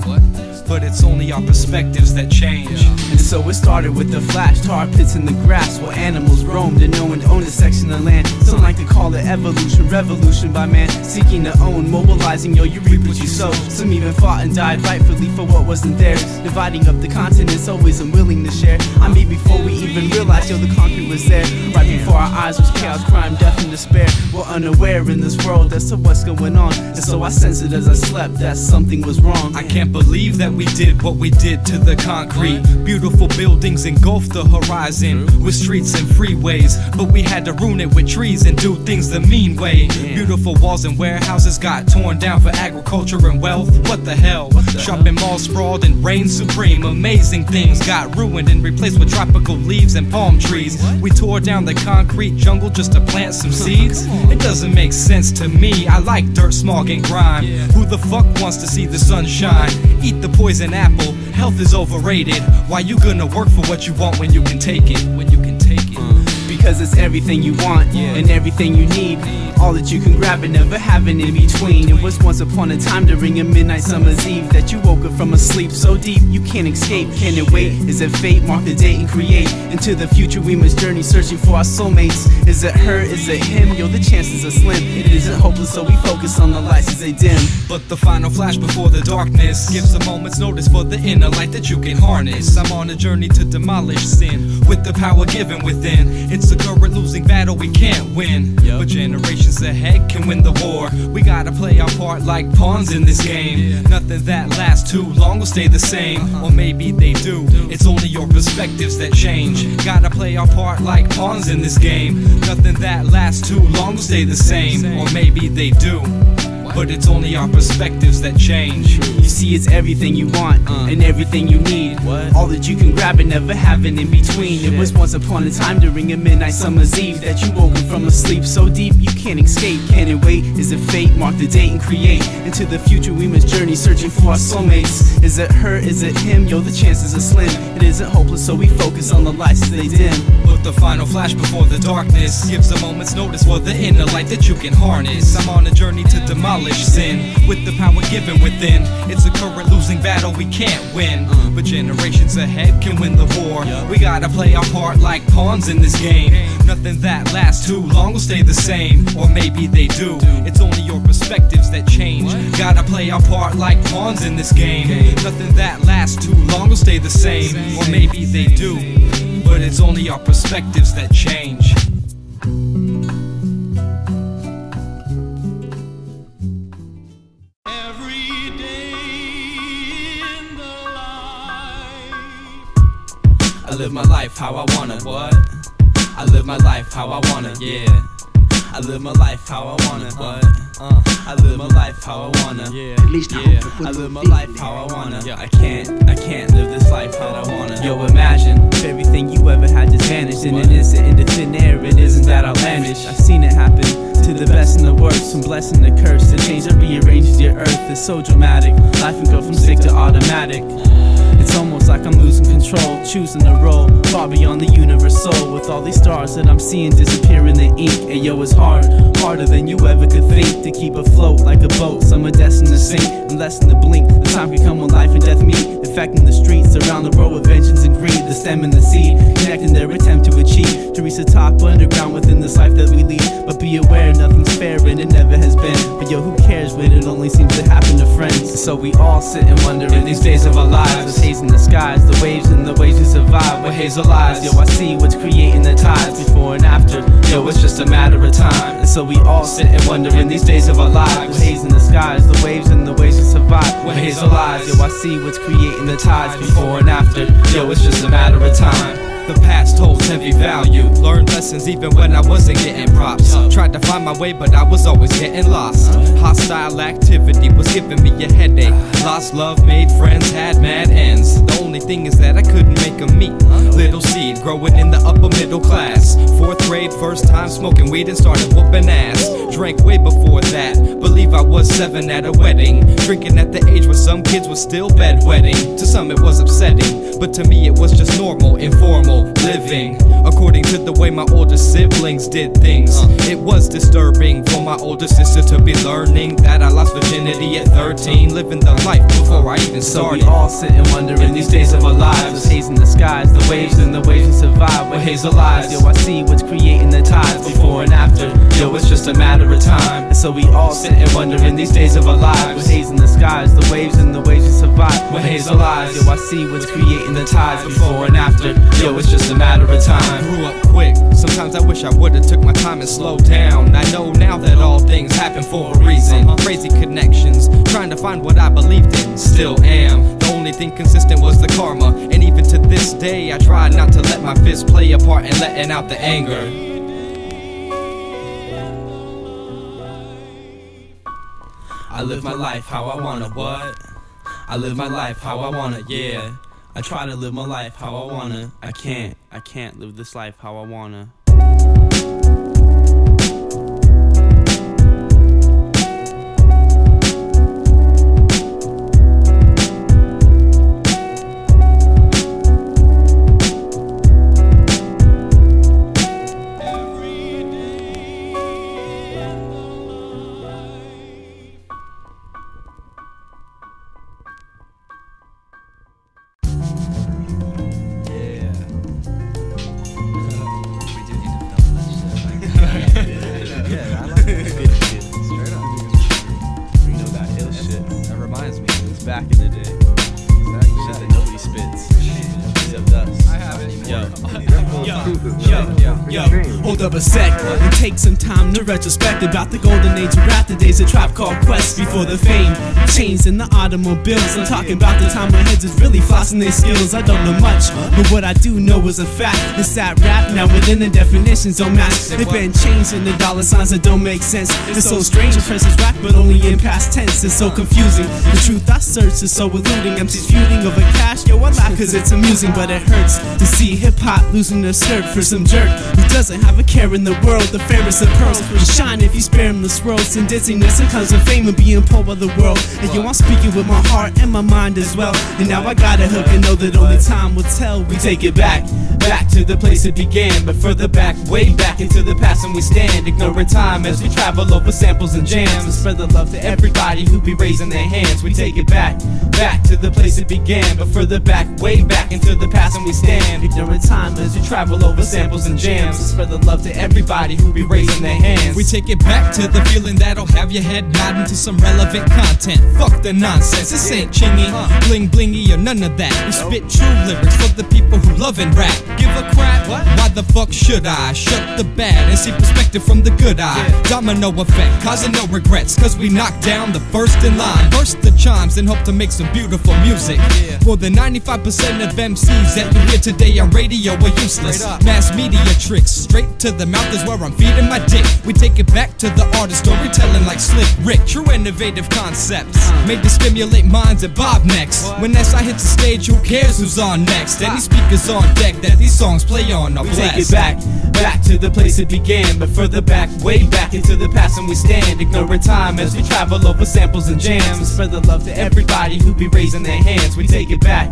But it's only our perspectives that change. And so it started with the flash, tar pits in the grass where animals roamed and no one owned a section of land. Some like to call it evolution, revolution by man seeking to own, mobilizing, yo, you reap what you sow. Some even fought and died rightfully for what wasn't theirs, dividing up the continents, always unwilling to share. I mean, before we even realized, yo, the concrete was there. Right before our eyes was chaos, crime, death, and despair. We're unaware in this world as to what's going on, and so I sensed it as I slept that something was wrong. I can't believe that we did what we did to the concrete. Beautiful buildings engulfed the horizon with streets and freeways, but we had to ruin it with trees and do things the mean way. Beautiful walls and warehouses got torn down for agriculture and wealth. What the hell? Shopping malls sprawled and reigned supreme. Amazing things got ruined and replaced with tropical leaves and palm trees. We tore down the concrete jungle just to plant some seeds. It doesn't make sense to me. I like dirt, smog, and grime. Who the fuck wants to see the sun shine? Eat the poison apple. Health is overrated. Why you gonna work for what you want when you can take it? Because it's everything you want and everything you need. All that you can grab and never having in between. It was once upon a time during a midnight summer's eve that you woke up from a sleep so deep you can't escape. Can it wait? Is it fate? Mark the date and create. Into the future we must journey searching for our soulmates. Is it her? Is it him? Yo, the chances are slim. It isn't hopeless, so we focus on the lights as they dim. But the final flash before the darkness gives a moment's notice for the inner light that you can harness. I'm on a journey to demolish sin with the power given within. It's a current losing battle we can't win, but generations ahead can win the war. We gotta play our part like pawns in this game. Nothing that lasts too long will stay the same, or maybe they do. It's only your perspectives that change. Gotta play our part like pawns in this game. Nothing that lasts too long will stay the same, or maybe they do. But it's only our perspectives that change. You see, it's everything you want and everything you need. All that you can grab and never have an in between. It was once upon a time during a midnight summer's eve that you woke up from a sleep so deep you can't escape. Can it wait? Is it fate? Mark the date and create. Into the future we must journey, searching for our soulmates. Is it her? Is it him? Yo, the chances are slim. It isn't hopeless, so we focus on the lights as they dim. But the final flash before the darkness gives a moment's notice for the inner light that you can harness. I'm on a journey to demolish sin with the power given within. It's a current losing battle we can't win, but generations ahead can win the war. We gotta play our part like pawns in this game. Nothing that lasts too long will stay the same, or maybe they do. It's only your perspectives that change. Gotta play our part like pawns in this game. Nothing that lasts too long will stay the same, or maybe they do. But it's only our perspectives that change. I live my life how I wanna, what? I live my life how I wanna, yeah. I live my life how I wanna, what? I live my life how I wanna, yeah. At least I live my life how I wanna. I can't live this life how I wanna. Yo, imagine if everything you ever had just vanished in an instant into thin air. It isn't that outlandish. I've seen it happen to the best and the worst, from blessing to curse. The change that rearranges your earth is so dramatic. Life can go from sick to automatic. It's almost like I'm losing control, choosing to roll far beyond the universe soul. With all these stars that I'm seeing disappear in the ink. And yo, it's hard, harder than you ever could think, to keep afloat like a boat. Some are destined to sink, and less than a blink. The time can come when life and death meet, affecting the streets around the world with vengeance and greed. The stem and the seed, connecting their attempt to achieve, to reach the top underground within this life that we lead. But be aware, nothing's fair and it never has been. But yo, who cares when it only seems to happen to friends? So we all sit and wonder in these days of our lives. In the skies, the waves and the waves we survive with hazel eyes. Yo, I see what's creating the tides before and after. Yo, it's just a matter of time. And so we all sit and wonder in these days of our lives. With haze in the skies, the waves and the waves we survive with hazel eyes. Yo, I see what's creating the tides before and after. Yo, it's just a matter of time. The past holds heavy value. Learned lessons even when I wasn't getting props. Tried to find my way, but I was always getting lost. Hostile activity was giving me a headache. Lost love, made friends, had mad ends. The only thing is that I couldn't make them meet. Little seed growing in the upper middle class. 4th grade, first time smoking weed and started whooping ass. Drank way before that. Believe I was 7 at a wedding. Drinking at the age where some kids were still bedwetting. To some it was upsetting, but to me it was just normal, informal living, according to the way my older siblings did things. It was disturbing for my older sister to be learning that I lost virginity at 13, living the life before I even started. So we all sit and wonder in these days of our lives. Haze in the skies, the waves and the waves we survive with hazel eyes. Yo, I see what's creating the tides before and after. Yo, it's just a matter of time. And so we all sit and wonder in these days of our lives. With haze in the skies, the waves and the waves we survive with hazel eyes. Yo, I see what's creating the tides before and after. Yo, it's just a matter of time. Grew up quick. Sometimes I wish I would've took my time and slowed down. I know now that all things happen for a reason. Crazy connections, trying to find what I believed in. Still am. The only thing consistent was the karma. And even to this day I try not to let my fist play a part in letting out the anger. I live my life how I wanna, what? I live my life how I wanna, yeah. I try to live my life how I wanna. I can't live this life how I wanna. Yo, hold up a sec and take some time to retrospect about the golden age of rap, the days of Tribe Called Quest before the fame changed in the automobiles. I'm talking about the time when heads is really flossing their skills. I don't know much, but what I do know is a fact. It's that rap now within the definitions don't match. They've been changed in the dollar signs that don't make sense. It's so strange, it presses rap but only in past tense. It's so confusing. The truth I search is so eluding. MC's feuding over cash. Yo, I laugh cause it's amusing, but it hurts to see hip-hop losing their skirt for some jerk who doesn't have a care in the world. The fairest of pearls will shine if you spare him the swirls and dizziness. It comes with fame and being pulled by the world. And yo, I'm speaking with my heart and my mind as well. And now I got a hook and know that only time will tell. We take it back to the place it began, but further back, way back into the past, and we stand, ignoring time as we travel over samples and jams, and spread the love to everybody who be raising their hands. We take it back to the place it began, but further back, way back into the past, and we stand, ignoring time as we travel over samples and jams, and spread the love to everybody who be raising their hands. We take it back to the feeling that'll have your head nodding to some relevant content. Fuck the nonsense, this ain't chingy, bling blingy or none of that. We spit true lyrics for the people who love and rap. Give a crap, why the fuck should I shut the bad and see perspective from the good eye? Domino effect, causing no regrets, cause we knock down the first in line, burst the chimes and hope to make some beautiful music. More than 95% of MCs that you hear today on radio are useless. Mass media tricks, straight to the mouth is where I'm feeding my dick. We take it back to the artist storytelling like Slick Rick. True innovative concepts made to stimulate minds at Bob next. When SI hits the stage, who cares who's on next? Any speakers on deck that these songs play on are blessed. Take it back to the place it began, but further back, way back into the past, and we stand, ignoring time as we travel over samples and jams, and spread the love to everybody who be raising their hands. We take it back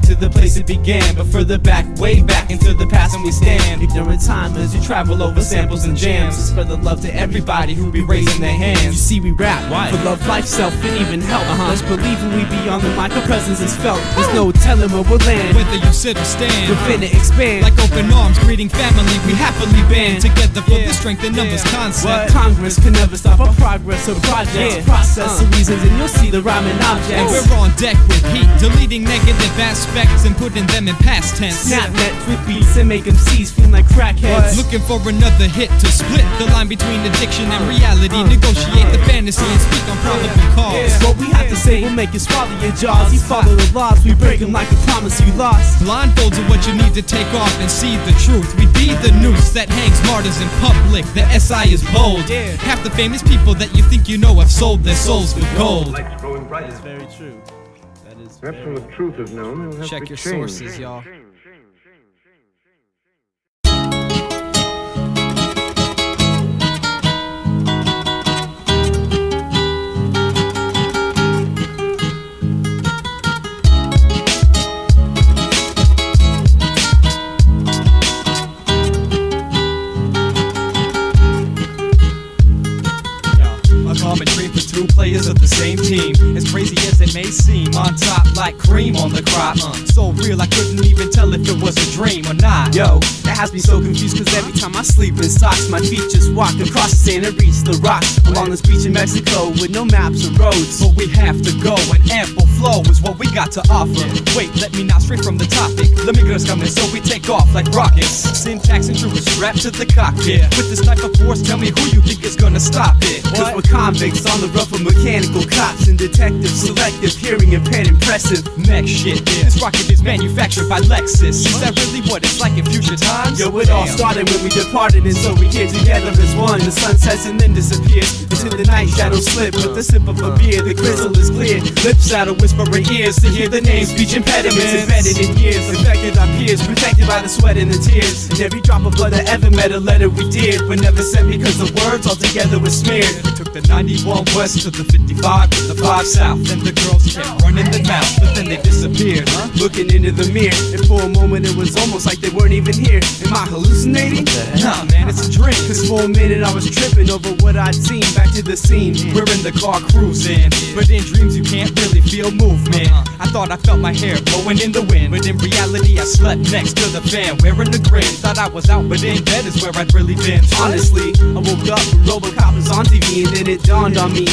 to the place it began, but further back, way back into the past, and we stand, ignoring time as we travel over samples and jams, and spread the love to everybody who be raising their hands. You see, we rap for love, life, self, and even help. Let's believe when we be on the mic, our presence is felt. There's no telling where we'll land, whether you sit or stand. We're finna expand like open arms, greeting family. We happily band together for the strength in numbers concept. Congress can never stop our progress or projects. Process the reasons and you'll see the rhyming objects. And we're on deck with heat, deleting negative aspects and putting them in past tense. Snap nets with beats and make MCs feel like crackheads. Looking for another hit to split the line between addiction and reality. Negotiate the fantasy and speak on probable cause. What we have to say will make you swallow your jaws. You follow the laws, we break them like a promise you lost. Blindfolds are what you need to take off and see the truth. We be the noose that hangs martyrs in public. The SI is bold. Half the famous people that you think you know have sold their souls for gold. That is very true. That is perhaps when the truth is known, it will have check to your change. sources, y'all. Two players of the same team, as crazy as it may seem, on top like cream on the crop. So real I couldn't even tell if it was a dream or not. Yo, that has me so confused, cause every time I sleep in socks, my feet just walk across the sand and reach the rocks along this beach in Mexico with no maps or roads. But we have to go, and ample flow is what we got to offer. Wait, let me not stray from the topic. Let me get us coming so we take off like rockets. Syntax and true is strapped to the cockpit. With this type of force, tell me who you think is gonna stop it. Cause we're convicts on the rough of mechanical cops and detectives, selective, hearing impaired, impressive. Next shit, this rocket is manufactured by Lexus. Is that really what it's like in future times? Yo, it all started when we departed, and so we here together as one. The sun sets and then disappears into the night, shadows slip with the sip of a beer. The crystal is clear, lips out of whispering ears to hear the name, speech impediments embedded in years. Infected our peers, protected by the sweat and the tears. And every drop of blood that ever met a letter we did, but never sent because the words altogether were smeared. We took the 91 west to the 55 to the 5 south. Then the girls kept running their mouth, but then they disappeared. Looking into the mirror, and for a moment it was almost like they weren't even here. Am I hallucinating? Nah, man, it's a dream. Cause for a minute I was tripping over what I'd seen. Back to the scene, we're in the car cruising, but in dreams you can't really feel movement. I thought I felt my hair blowing in the wind, but in reality I slept next to the fan, wearing the grin. Thought I was out, but in same bed as where I'd really been. Honestly, I woke up when RoboCop was on TV, and then it dawned on me,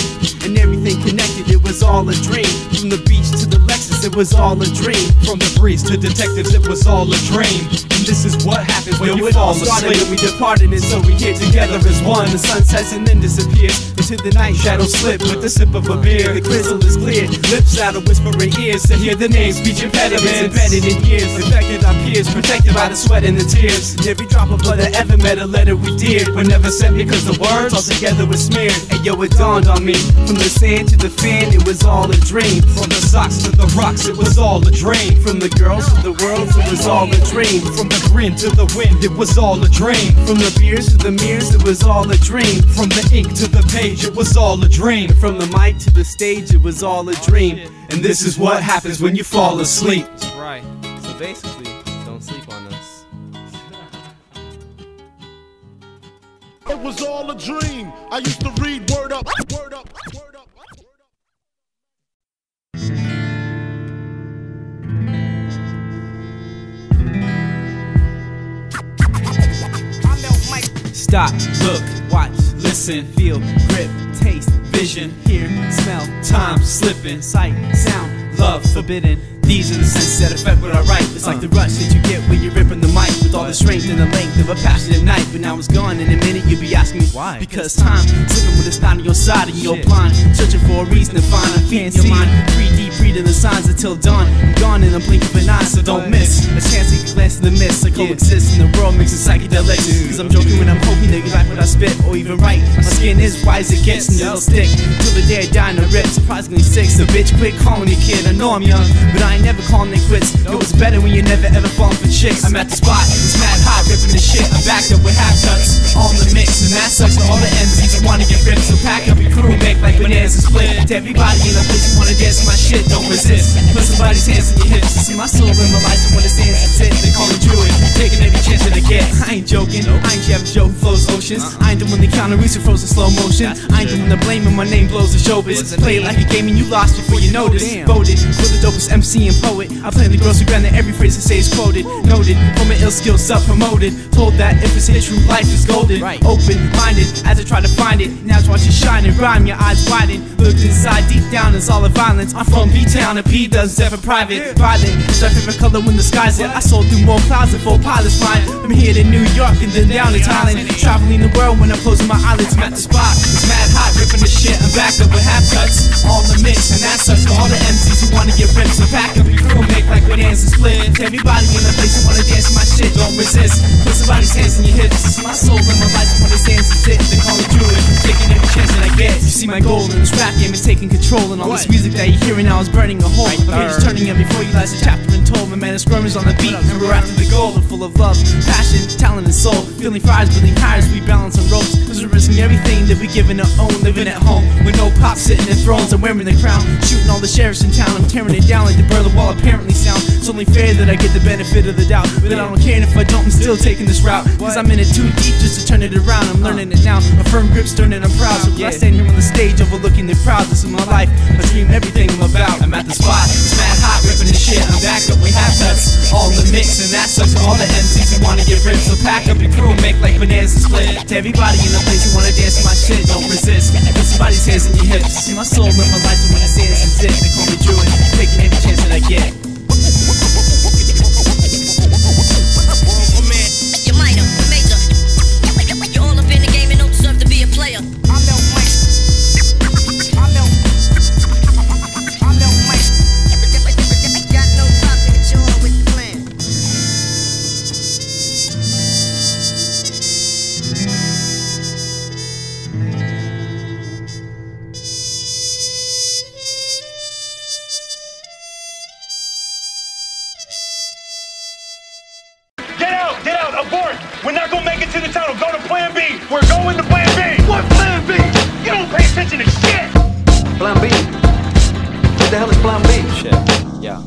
and everything connected, it was all a dream. From the beach to the Lexus, it was all a dream. From the breeze to detectives, it was all a dream. And this is what happens when you fall asleep. When we departed, and so we here together as one. The sun sets and then disappears into the night. Shadows slip with the sip of a beer. The crystal is clear, lips out of whispering ears to hear the names, speech impediments embedded in years. Infected our peers, protected by the sweat and the tears. And every drop of blood that ever met a letter we dared, were never sent because the words all together were smeared. And yo, it dawned on me, from the sand to the fan, it was all a dream. From the socks to the rocks, it was all a dream. From the girls to the world, it was all a dream. From the grin to the wind, it was all a dream. From the beers to the mirrors, it was all a dream. From the ink to the page, it was all a dream. From the mic to the stage, it was all a dream. And this is what happens when you fall asleep. That's right. So basically, don't sleep on us. It was all a dream. I used to read word up, word up, word up. Stop, look, watch, listen, feel, grip, taste, vision, hear, smell, time slipping, sight, sound, love forbidden. These are the senses that affect what I write. It's like the rush that you get when you're ripping the mic, with all the strength and the length of a passionate night. But now it's gone in a minute, you'll be asking me why. Because time slipping with it's not on your side and you're blind, searching for a reason to find. I can't see your mind 3D reading the signs until dawn. I'm gone in a blink of an eye, so don't miss a chance to glance in the mist. I coexist in the world, mixing psychedelics. Cause I'm joking when I'm hoping that you like what I spit, or even write. My skin is white as it gets, and it'll stick till the day I die in a rip. Surprisingly sick, so bitch, quit calling me kid. I know I'm young, but I ain't never calling it quits. Yo, it's better when you're never ever falling for chicks. I'm at the spot, it's mad hot, ripping the shit. I'm backed up with Havcutz, all in the mix. And that sucks to all the MCs who wanna get ripped. So pack up your crew, make like bananas and split. To everybody in the place who wanna dance my shit, don't resist. Put somebody's hands in your hips. See my soul in my life, so when it stands to sit, they call me Drewid, taking every chance that I get. I ain't joking, I ain't Jeff Joe who flows oceans. I ain't the one that counter research frozen slow motion. I ain't the one that blame when my name blows the showbiz. Play it like a game and you lost before you notice. Voted for the dopest MC and poet. I play the grocery ground that every phrase I say is quoted. Noted, from my ill skill self-promoted. Told that if it's hit, true life is golden. Open-minded as I try to find it. Now I watch you shine and rhyme, your eyes widen. Look inside, deep down, it's all of violence. I'm from B-Town and P does it for private. Violent, it's my favorite color when the sky's it. I sold through more clouds than 4 pilots flying. From here to New York and then down to Thailand. Traveling the world when I'm closing my eyelids. I'm at the spot, it's mad hot, ripping the shit. I'm back up with Havcutz, all the mix. And that sucks for all the MCs who wanna get ripped. So pack up your crew, make like bananas and split. To everybody in the place who wanna dance my shit, don't resist. Put somebody's hands in your hips. This is my soul and my life, so when it stands to sit, they call me Drewid, taking every chance that I get. You see my goal in this rap game is taking control. And all this music that you're hearing now is burning a hole. A page turning it before you last a chapter and told. My man is Skwirm is on the beat, and we're after the goal. And full of love, passion, talent and soul. Feeling fires, building higher as we balance on ropes. Cause we're risking everything that we giving our own. Living at home with no pops sitting in thrones. I'm wearing the crown, shooting all the sheriffs in town. I'm tearing it down like the Berlin Wall apparently sound. It's only fair that I get the benefit of the doubt. But I don't care, and if I don't, I'm still taking this route. Cause I'm in it too deep just to turn it around. I'm learning it now, a firm grip stern and I'm proud. So when I stand here on the stage overlooking the crowd, this is my life, I dream everything I'm about. I'm at the spot, it's mad hot, ripping the shit. I'm back up with Havcutz, all in the mix. And that sucks for all the MCs who wanna get ripped. So pack up your crew, make like bananas and split. To everybody in the place who wanna dance my shit, don't resist. Put somebody's hands in your hips. See my soul in my life, so when it stands to sit, they call me Drewid, taking every chance that I get. You're minor, major. You're all up in the game and don't deserve to be a player. Got no pop, nigga, chill with the plan. Get out, abort! We're not gonna make it to the tunnel. Go to plan B. We're going to plan B. What plan B? You don't pay attention to shit. Plan B? What the hell is plan B? Shit. Yeah.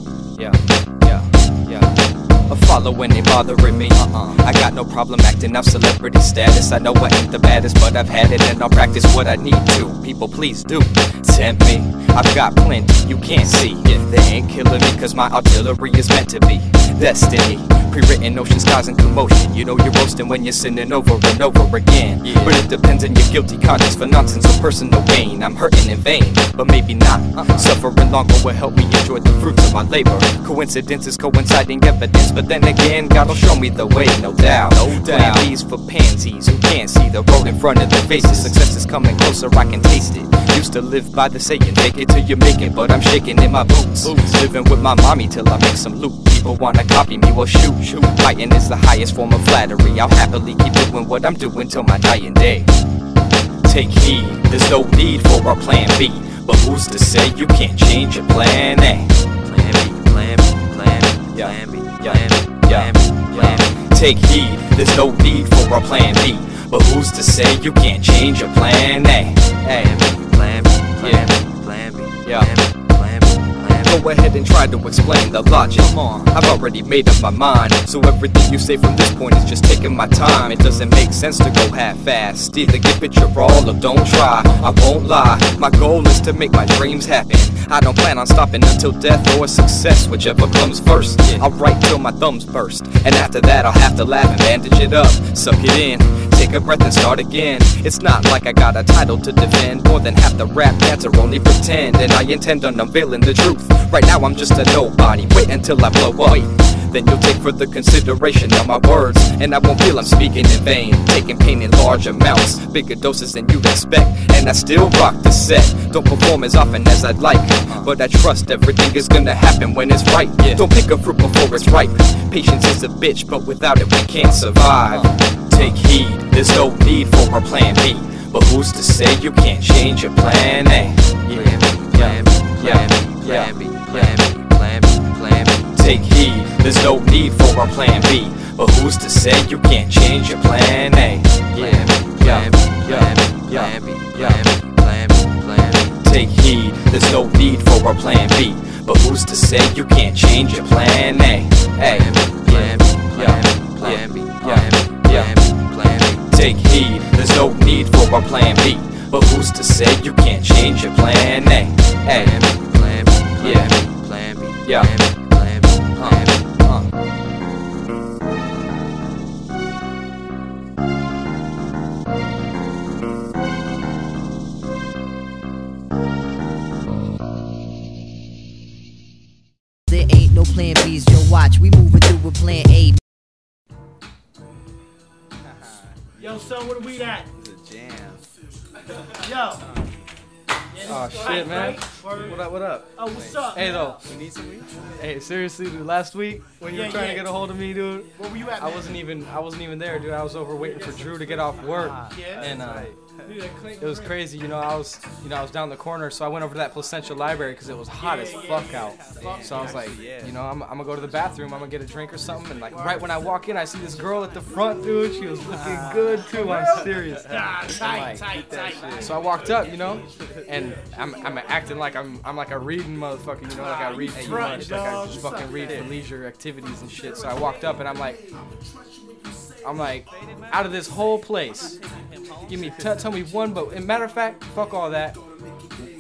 A follow follow when they bothering me. I got no problem acting up celebrity status. I know I ain't the baddest, but I've had it and I'll practice what I need to. People, please do tempt me. I've got plenty you can't see. They ain't killing me cause my artillery is meant to be destiny. Pre-written ocean, skies and commotion. You know you're roasting when you're sinning over and over again. But it depends on your guilty conscience for nonsense or personal gain. I'm hurting in vain, but maybe not. Suffering longer will help me enjoy the fruits of my labor. Coincidences, coinciding evidence, but then again, God will show me the way, no doubt. Plan B's for pansies who can't see the road in front of their faces. Success is coming closer, I can taste it. Used to live by the saying, make it till you make it, but I'm shaking in my boots. Living with my mommy till I make some loot. People wanna copy me, well shoot. Fighting is the highest form of flattery. I'll happily keep doing what I'm doing till my dying day. Take heed, there's no need for a plan B, but who's to say you can't change your plan A? Plan B, plan B, plan B, plan B, plan B, plan B, plan B. Take heed, there's no need for a plan B, but who's to say you can't change your plan A? Plan B, plan B, plan B, plan B, plan B. Go ahead and try to explain the logic. I've already made up my mind, so everything you say from this point is just taking my time. It doesn't make sense to go half-assed. Either give it your all or don't try. I won't lie, my goal is to make my dreams happen. I don't plan on stopping until death or success, whichever comes first. I'll write till my thumbs burst, and after that I'll have to laugh and bandage it up. Suck it in, take a breath and start again. It's not like I got a title to defend. More than half the rap cats are only pretend, and I intend on unveiling the truth. Right now I'm just a nobody, wait until I blow up. Then you'll take further consideration of my words, and I won't feel I'm speaking in vain. Taking pain in large amounts, bigger doses than you'd expect, and I still rock the set. Don't perform as often as I'd like, but I trust everything is gonna happen when it's right. Don't pick a fruit before it's ripe. Patience is a bitch, but without it we can't survive. Take heed, there's no need for a plan B, but who's to say you can't change your plan A? Plan B, plan B, plan B, plan B, plan B, plan B. Take heed, there's no need for a plan B, but who's to say you can't change your plan A? Plan B, plan B, plan B, plan B, plan B, plan B, plan B. Take heed, there's no need for a plan B, but who's to say you can't change your plan A? Plan B, plan B, plan B, plan B, plan B, plan B. Take heed, there's no need for a plan B, but who's to say you can't change your plan A? Plan B, plan B, plan B, plan B, plan B, plan B, plan B. There ain't no plan B's, yo watch, we moving through with plan A. Yo, son, where the weed at? The jam. Yo. Oh shit, man. What up, what up? Oh, what's up? Hey, though. You need some weed? Hey, seriously, dude, last week when you were trying to get a hold of me, dude. Where were you at, I wasn't even there, dude. I was over waiting for Drew to get off work. Yeah. And it was crazy, you know. I was down the corner, so I went over to that Placentia library because it was hot as fuck out. So I was like, you know, I'm gonna go to the bathroom, I'm gonna get a drink or something, and like right when I walk in, I see this girl at the front, dude. She was looking good too. I'm serious. Tight. So I walked up, you know, and I'm acting like I'm like a reading motherfucker, you know, like I read too much, like I just fucking read for leisure activities and shit. So I walked up and I'm like, out of this whole place, give me, tell me one book. As a matter of fact, fuck all that.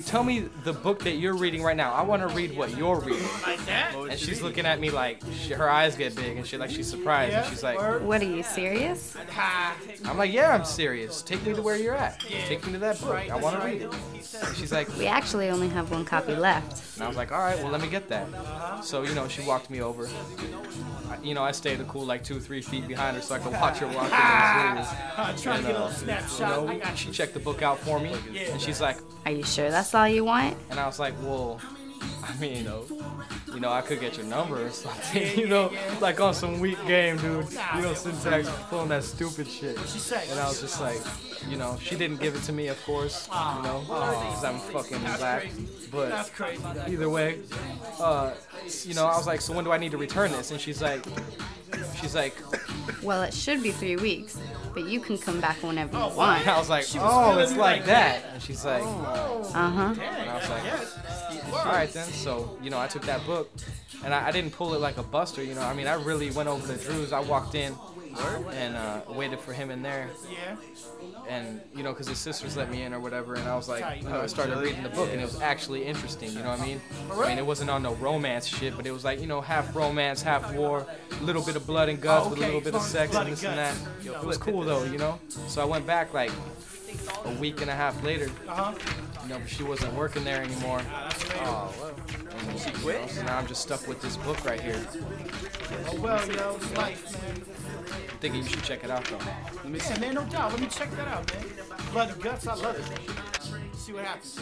Tell me the book that you're reading right now. I want to read what you're reading. Like that? And she's looking at me like, her eyes get big and shit, like she's surprised. And she's like, what are you, serious? I'm like, yeah, I'm serious. Take me to where you're at. Take me to that book. I want to read it. And she's like, we actually only have one copy left. And I was like, all right, well, let me get that. So, you know, she walked me over. I stayed a cool like 2-3 feet behind her so I could watch her walk in. Trying to get a little snapshot. You know, she checked the book out for me, and she's like, are you sure that's all you want? And I was like, well, I mean, you know, I could get your number or something, you know, like on some weak game, dude. You know, Syntax pulling that stupid shit. And I was just like, you know, she didn't give it to me, of course, you know, because I'm fucking black. But either way, you know, I was like, so when do I need to return this? And she's like, well, it should be 3 weeks, but you can come back whenever you want. And I was like, oh, it's like that. And she's like, uh-huh. And I was like, all right then. So, you know, I took that book And I didn't pull it like a buster, you know. I mean, I really went over to Drew's. I walked in and waited for him in there. Yeah. And, you know, because his sisters let me in or whatever, and I was like, I started reading the book, and it was actually interesting, you know what I mean? I mean, it wasn't on no romance shit, but it was like, you know, half romance, half war, a little bit of blood and guts with a little bit of sex and this and that. It was cool, though, you know? So I went back, like, a week and a half later, you know, but she wasn't working there anymore. Oh, well. And she quit? So now I'm just stuck with this book right here. Oh, well, yo, it's life, man. I'm thinking you should check it out, though. Let me see, man, no doubt. Let me check that out, man. Blood and guts, I love it, man. See what happens.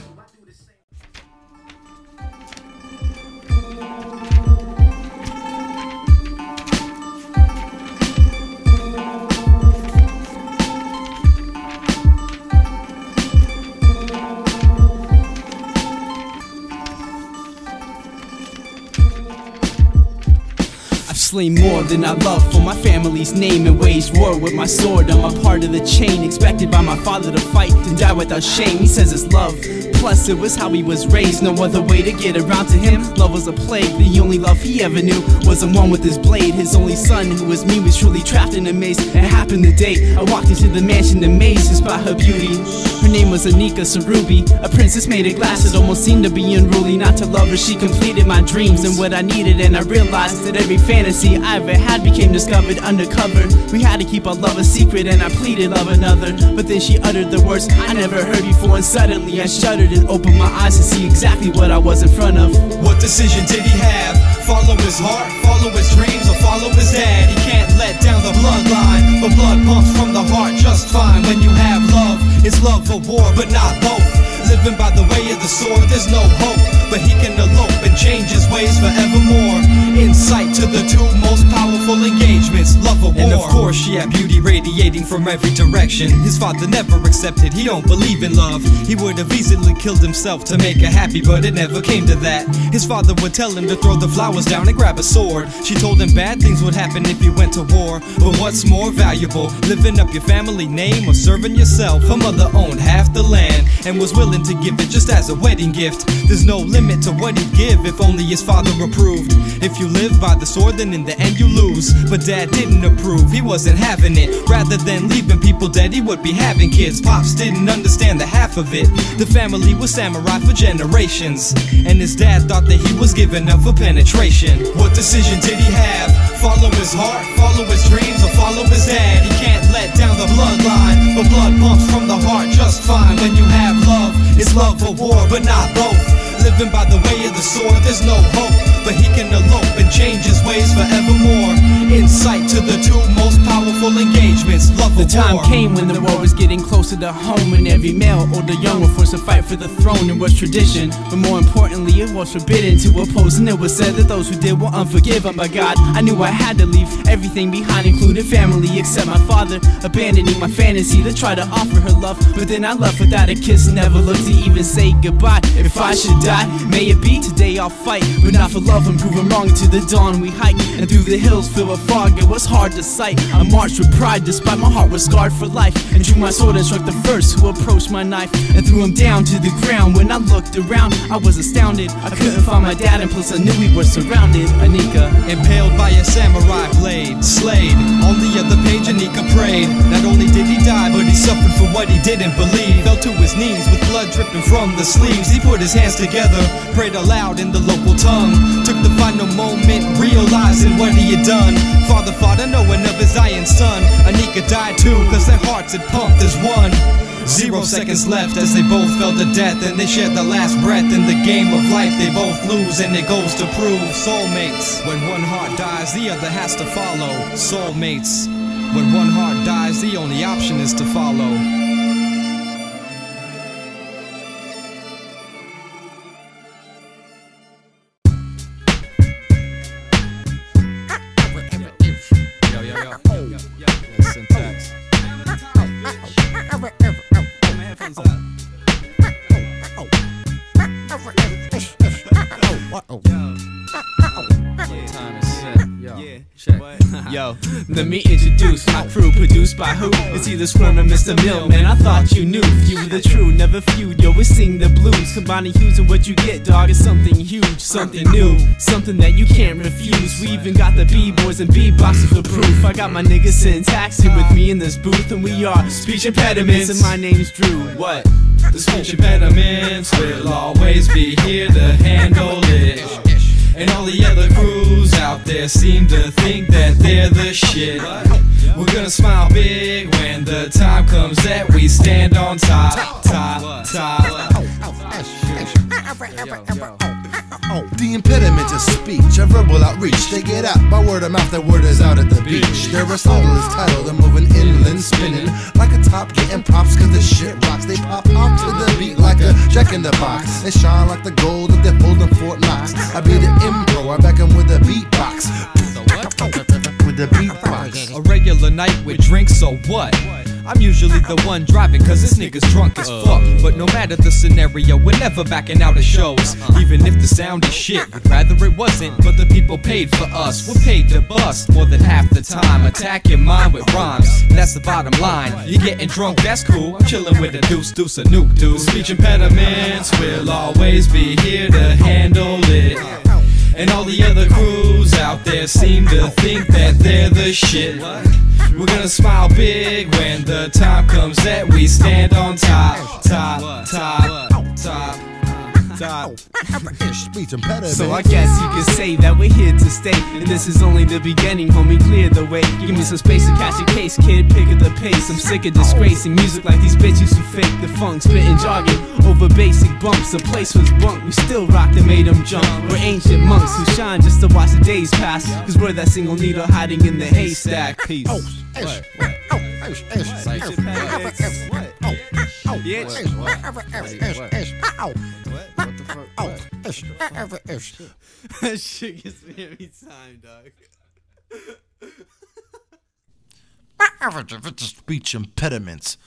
Slain more than I love for my family's name and waged war with my sword. I'm a part of the chain, expected by my father to fight and die without shame. He says it's love, plus it was how he was raised. No other way to get around to him. Love was a plague, the only love he ever knew was the one with his blade. His only son, who was me, was truly trapped in a maze. It happened the day I walked into the mansion amazed just by her beauty. Her name was Anika Sarubi, a princess made of glass. It almost seemed to be unruly not to love her. She completed my dreams and what I needed, and I realized that every fantasy I ever had became discovered undercover. We had to keep our love a secret, and I pleaded love another. But then she uttered the words I never heard before, and suddenly I shuddered and opened my eyes to see exactly what I was in front of. What decision did he have? Follow his heart, follow his dreams, or follow his dad? He can't let down the bloodline, but blood pumps from the heart just fine. When you have love, it's love for war, but not both. Living by the way of the sword, there's no hope, but he can elope and change his ways forevermore. Insight to the two most powerful engagements, love or war. And of course she had beauty radiating from every direction. His father never accepted, he don't believe in love. He would have easily killed himself to make her happy, but it never came to that. His father would tell him to throw the flowers down and grab a sword. She told him bad things would happen if he went to war. But what's more valuable, living up your family name or serving yourself? Her mother owned half the land and was willing to give it just as a wedding gift. There's no limit to what he'd give if only his father approved. If you live by the sword, then in the end you lose. But dad didn't approve, he wasn't having it. Rather than leaving people dead, he would be having kids. Pops didn't understand the half of it. The family was samurai for generations, and his dad thought that he was giving up for penetration. What decision did he have? Follow his heart, follow his dreams, or follow his dad? He can't let down the bloodline, but blood pumps from the heart just fine. When you have love, it's love for war, but not both. Living by the way of the sword, there's no hope, but he can elope and change his ways forevermore. Insight to the two most powerful engagements, love or war. The time came when the war was getting closer to home, and every male, old or young, were forced to fight for the throne. It was tradition, but more importantly, it was forbidden to oppose. And it was said that those who did were unforgiven by God. I knew I had to leave everything behind, including family, except my father, abandoning my fantasy to try to offer her love. But then I left without a kiss, never looked to even say goodbye. If I should die, may it be today I'll fight, but not for love and prove I'm wrong. To the dawn we hiked, and through the hills filled with fog, it was hard to sight. I marched with pride despite my heart was scarred for life, and drew my sword and struck the first who approached my knife, and threw him down to the ground. When I looked around, I was astounded. I couldn't find my dad, and plus I knew we were surrounded. Anika, impaled by a samurai blade, slayed. On the other page Anika prayed. Not only did he die, but he suffered for what he didn't believe. Fell to his knees with blood dripping from the sleeves. He put his hands together, prayed aloud in the local tongue. Took the final moment, realizing what he had done. Father, knowing of his iron son. Anika died too, cause their hearts had pumped as one. 0 seconds left as they both fell to death, and they shared the last breath. In the game of life they both lose, and it goes to prove soulmates. When one heart dies, the other has to follow. Soulmates. When one heart dies, the only option is to follow. Yo, let me introduce my crew, produced by who? It's either Skwirm or Mr. Mill. Man, I thought you knew you were the true, never feud. Yo, we sing the blues, combining hues and what you get, dog, is something huge, something new, something that you can't refuse. We even got the b-boys and b-boxers for proof. I got my nigga Syntax here with me in this booth, and we are Speech Impediments, and my name's Drew. What? The Speech Impediments will always be here to handle it. And all the other crews out there seem to think that they're the shit. We're gonna smile big when the time comes that we stand on top, top, top. The impediment to speech, a verbal outreach. They get out by word of mouth, their word is out at the beach. Their recital is titled, they're moving inland, spinning like a top, getting props cause the shit rocks. They pop off to the beat like a jack in the box. They shine like the gold that they're holding Fort Knox. I be the impro, I back 'em with a beatbox. With the beatbox. A regular night with drinks, so what? I'm usually the one driving cause this nigga's drunk as fuck. But no matter the scenario, we're never backing out of shows. Even if the sound is shit, we'd rather it wasn't. But the people paid for us, we're paid to bust more than half the time. Attack your mind with rhymes, that's the bottom line. You're getting drunk, that's cool, I'm chilling with a deuce, a nuke, dude. Speech impediments will always be here to handle it. And all the other crews out there seem to think that they're the shit. We're gonna smile big when the time comes that we stand on top, top, top, top. So I guess you could say that we're here to stay, and this is only the beginning, homie, clear the way. Give me some space to catch a case, kid, pick up the pace. I'm sick of disgracing music like these bitches who fake the funk, spitting jargon over basic bumps. The place was bunk, we still rocked and made them jump. We're ancient monks who shine just to watch the days pass, cause we're that single needle hiding in the haystack. Peace. That shit gets me every time, dog. My average of it's speech impediments.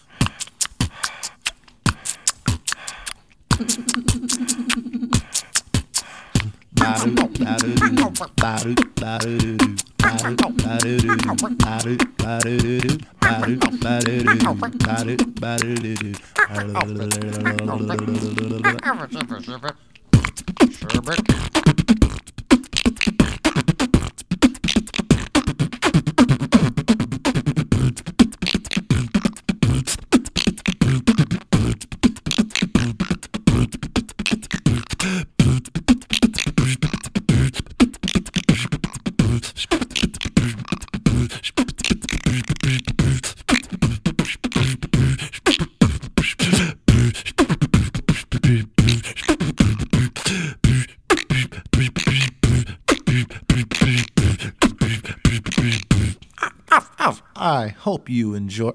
I hope you enjoyed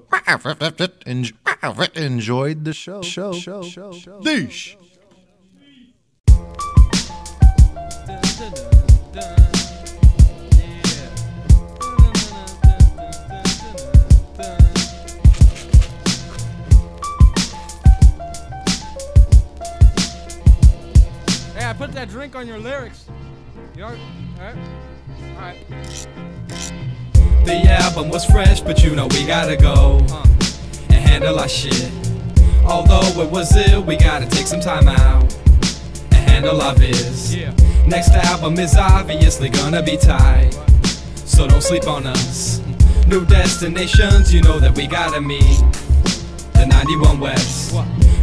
the show. Deesh. Hey, I put that drink on your lyrics. You alright? Alright. The album was fresh, but you know we gotta go and handle our shit. Although it was ill, we gotta take some time out and handle our biz. Next album is obviously gonna be tight, so don't sleep on us. New destinations, you know that we gotta meet. The 91 West,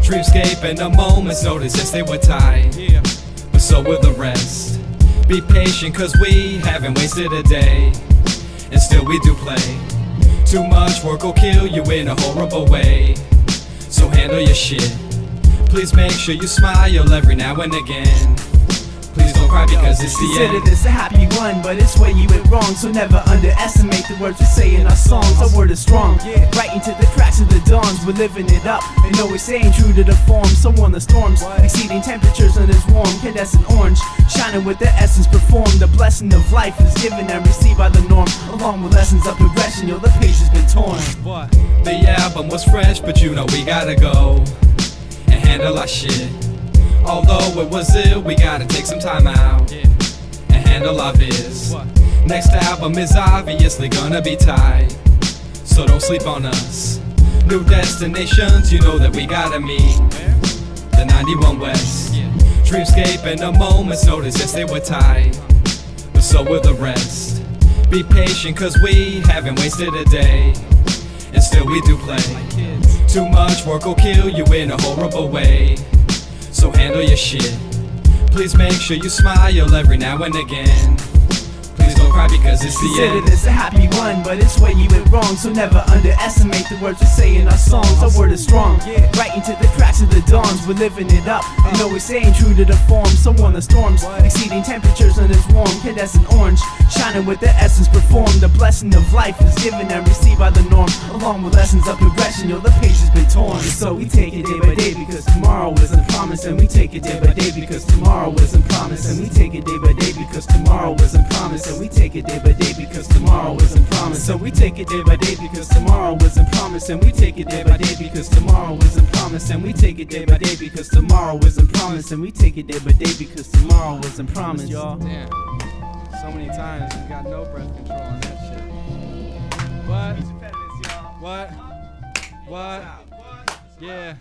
Dreamscape and a moment's notice, yes they were tight, but so were the rest. Be patient cause we haven't wasted a day, and still we do play. Too much work will kill you in a horrible way, so handle your shit. Please make sure you smile every now and again. Please don't cry because it's the end. Consider this a happy one, but it's where you went wrong. So never underestimate the words we say in our songs. Our word is strong, right into the cracks of the dawns. We're living it up, and always staying true to the form. So on the storms, exceeding temperatures on this warm Cadescent orange, shining with the essence performed. The blessing of life is given and received by the norm, along with lessons of progression. Yo, the page has been torn. The album was fresh, but you know we gotta go and handle our shit. Although it was ill, we gotta take some time out and handle our biz. Next album is obviously gonna be tight, so don't sleep on us. New destinations, you know that we gotta meet. The 91 West, Dreamscape and a moment's notice, yes they were tight, but so were the rest. Be patient cause we haven't wasted a day, and still we do play. Too much work will kill you in a horrible way, so handle your shit. Please make sure you smile every now and again. Please don't cry because it's the Consider end. this a happy one, but it's where you went wrong. So never underestimate the words we say in our songs. Our word is strong, right into the cracks of the dawns. We're living it up, and always staying true to the form. So on the storms, exceeding temperatures on this warm Incandescent orange, shining with the essence performed. The blessing of life is given and received by the norm, along with lessons of progression. Yo, the page has been torn, so we take it day by day because tomorrow isn't promised. And we take it day by day because tomorrow isn't promised. And we take it day by day because tomorrow isn't promised. And we take it day by day because tomorrow isn't promised. So we take it day by day because tomorrow isn't promised. And we take it day by day because tomorrow isn't promised. And we take it day by day because tomorrow isn't promised. And we take it day by day because tomorrow isn't promised, y'all. Damn. So many times you got no breath control on that shit. What? What? What? Yeah.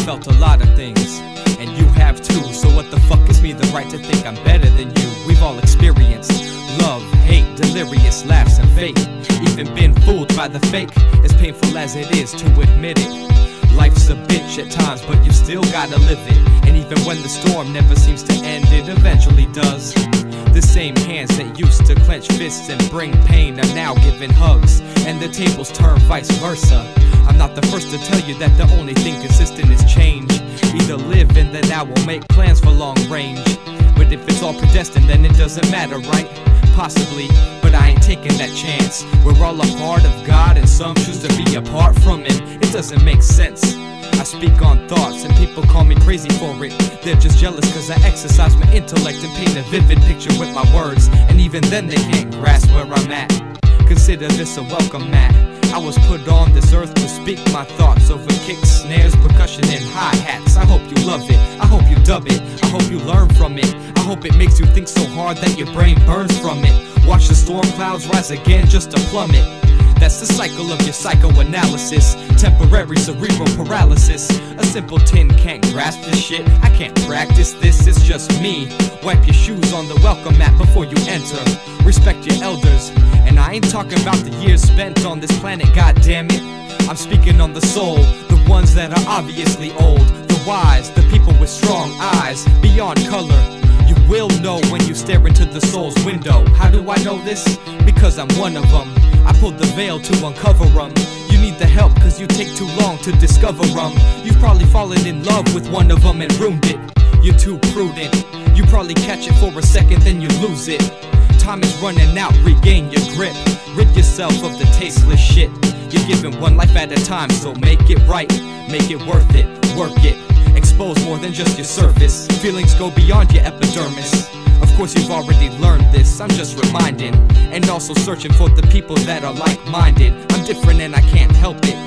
Felt a lot of things, and you have too. So what the fuck gives me the right to think I'm better than you? We've all experienced love, hate, delirious laughs and fate. Even been fooled by the fake, as painful as it is to admit it. Life's a bitch at times, but you still gotta live it. And even when the storm never seems to end, it eventually does. The same hands that used to clench fists and bring pain are now giving hugs, and the tables turn vice versa. I'm not the first to tell you that the only thing consistent is change. Either live and then I will make plans for long range. But if it's all predestined, then it doesn't matter, right? Possibly, but I ain't taking that chance. We're all a part of God and some choose to be apart from Him. It doesn't make sense. I speak on thoughts and people call me crazy for it. They're just jealous cause I exercise my intellect and paint a vivid picture with my words. And even then they can't grasp where I'm at. Consider this a welcome mat. I was put on this earth to speak my thoughts over kicks, snares, percussion, and hi-hats. I hope you love it, I hope you dub it, I hope you learn from it. I hope it makes you think so hard that your brain burns from it. Watch the storm clouds rise again just to plummet. That's the cycle of your psychoanalysis. Temporary cerebral paralysis. A simpleton can't grasp this shit. I can't practice this, it's just me. Wipe your shoes on the welcome mat before you enter. Respect your elders. And I ain't talking about the years spent on this planet, goddammit. I'm speaking on the soul, the ones that are obviously old. The wise, the people with strong eyes, beyond color. You will know when you stare into the soul's window. How do I know this? Because I'm one of them. I pulled the veil to uncover them. You need the help cause you take too long to discover them. You've probably fallen in love with one of them and ruined it. You're too prudent. You probably catch it for a second then you lose it. Time is running out, regain your grip. Rid yourself of the tasteless shit. You're given one life at a time, so make it right. Make it worth it, work it. Expose more than just your surface. Feelings go beyond your epidermis. Of course you've already learned this, I'm just reminding. And also searching for the people that are like-minded. I'm different and I can't help it.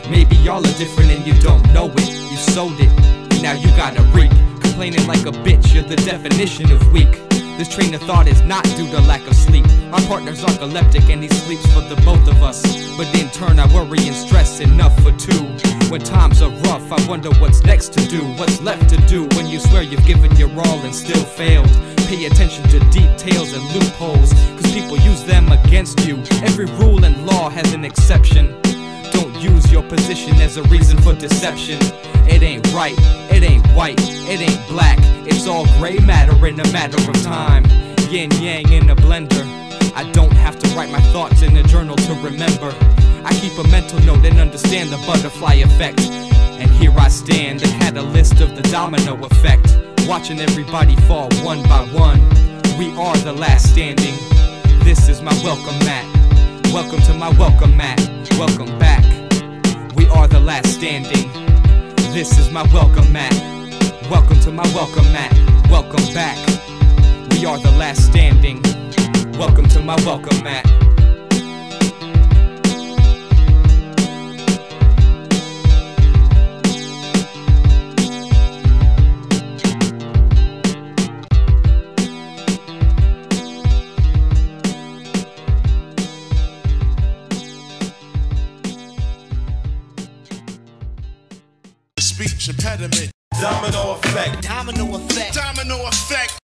Maybe y'all are different and you don't know it. You sowed it, and now you gotta reap. Complaining like a bitch, you're the definition of weak. This train of thought is not due to lack of sleep. My partner's narcoleptic and he sleeps for the both of us. But in turn I worry and stress enough for two. When times are rough I wonder what's next to do. What's left to do when you swear you've given your all and still failed. Pay attention to details and loopholes, cause people use them against you. Every rule and law has an exception. Don't use your position as a reason for deception. It ain't right, it ain't white, it ain't black. It's all gray matter in a matter of time. Yin yang in a blender. I don't have to write my thoughts in a journal to remember. I keep a mental note and understand the butterfly effect. And here I stand, the catalyst of the domino effect, watching everybody fall one by one. We are the last standing. This is my welcome mat. Welcome to my welcome mat. Welcome back. We are the last standing. This is my welcome mat. Welcome to my welcome mat. Welcome back. We are the last standing. Welcome to my welcome mat. Speech impediment. Domino effect. Domino effect. Domino effect.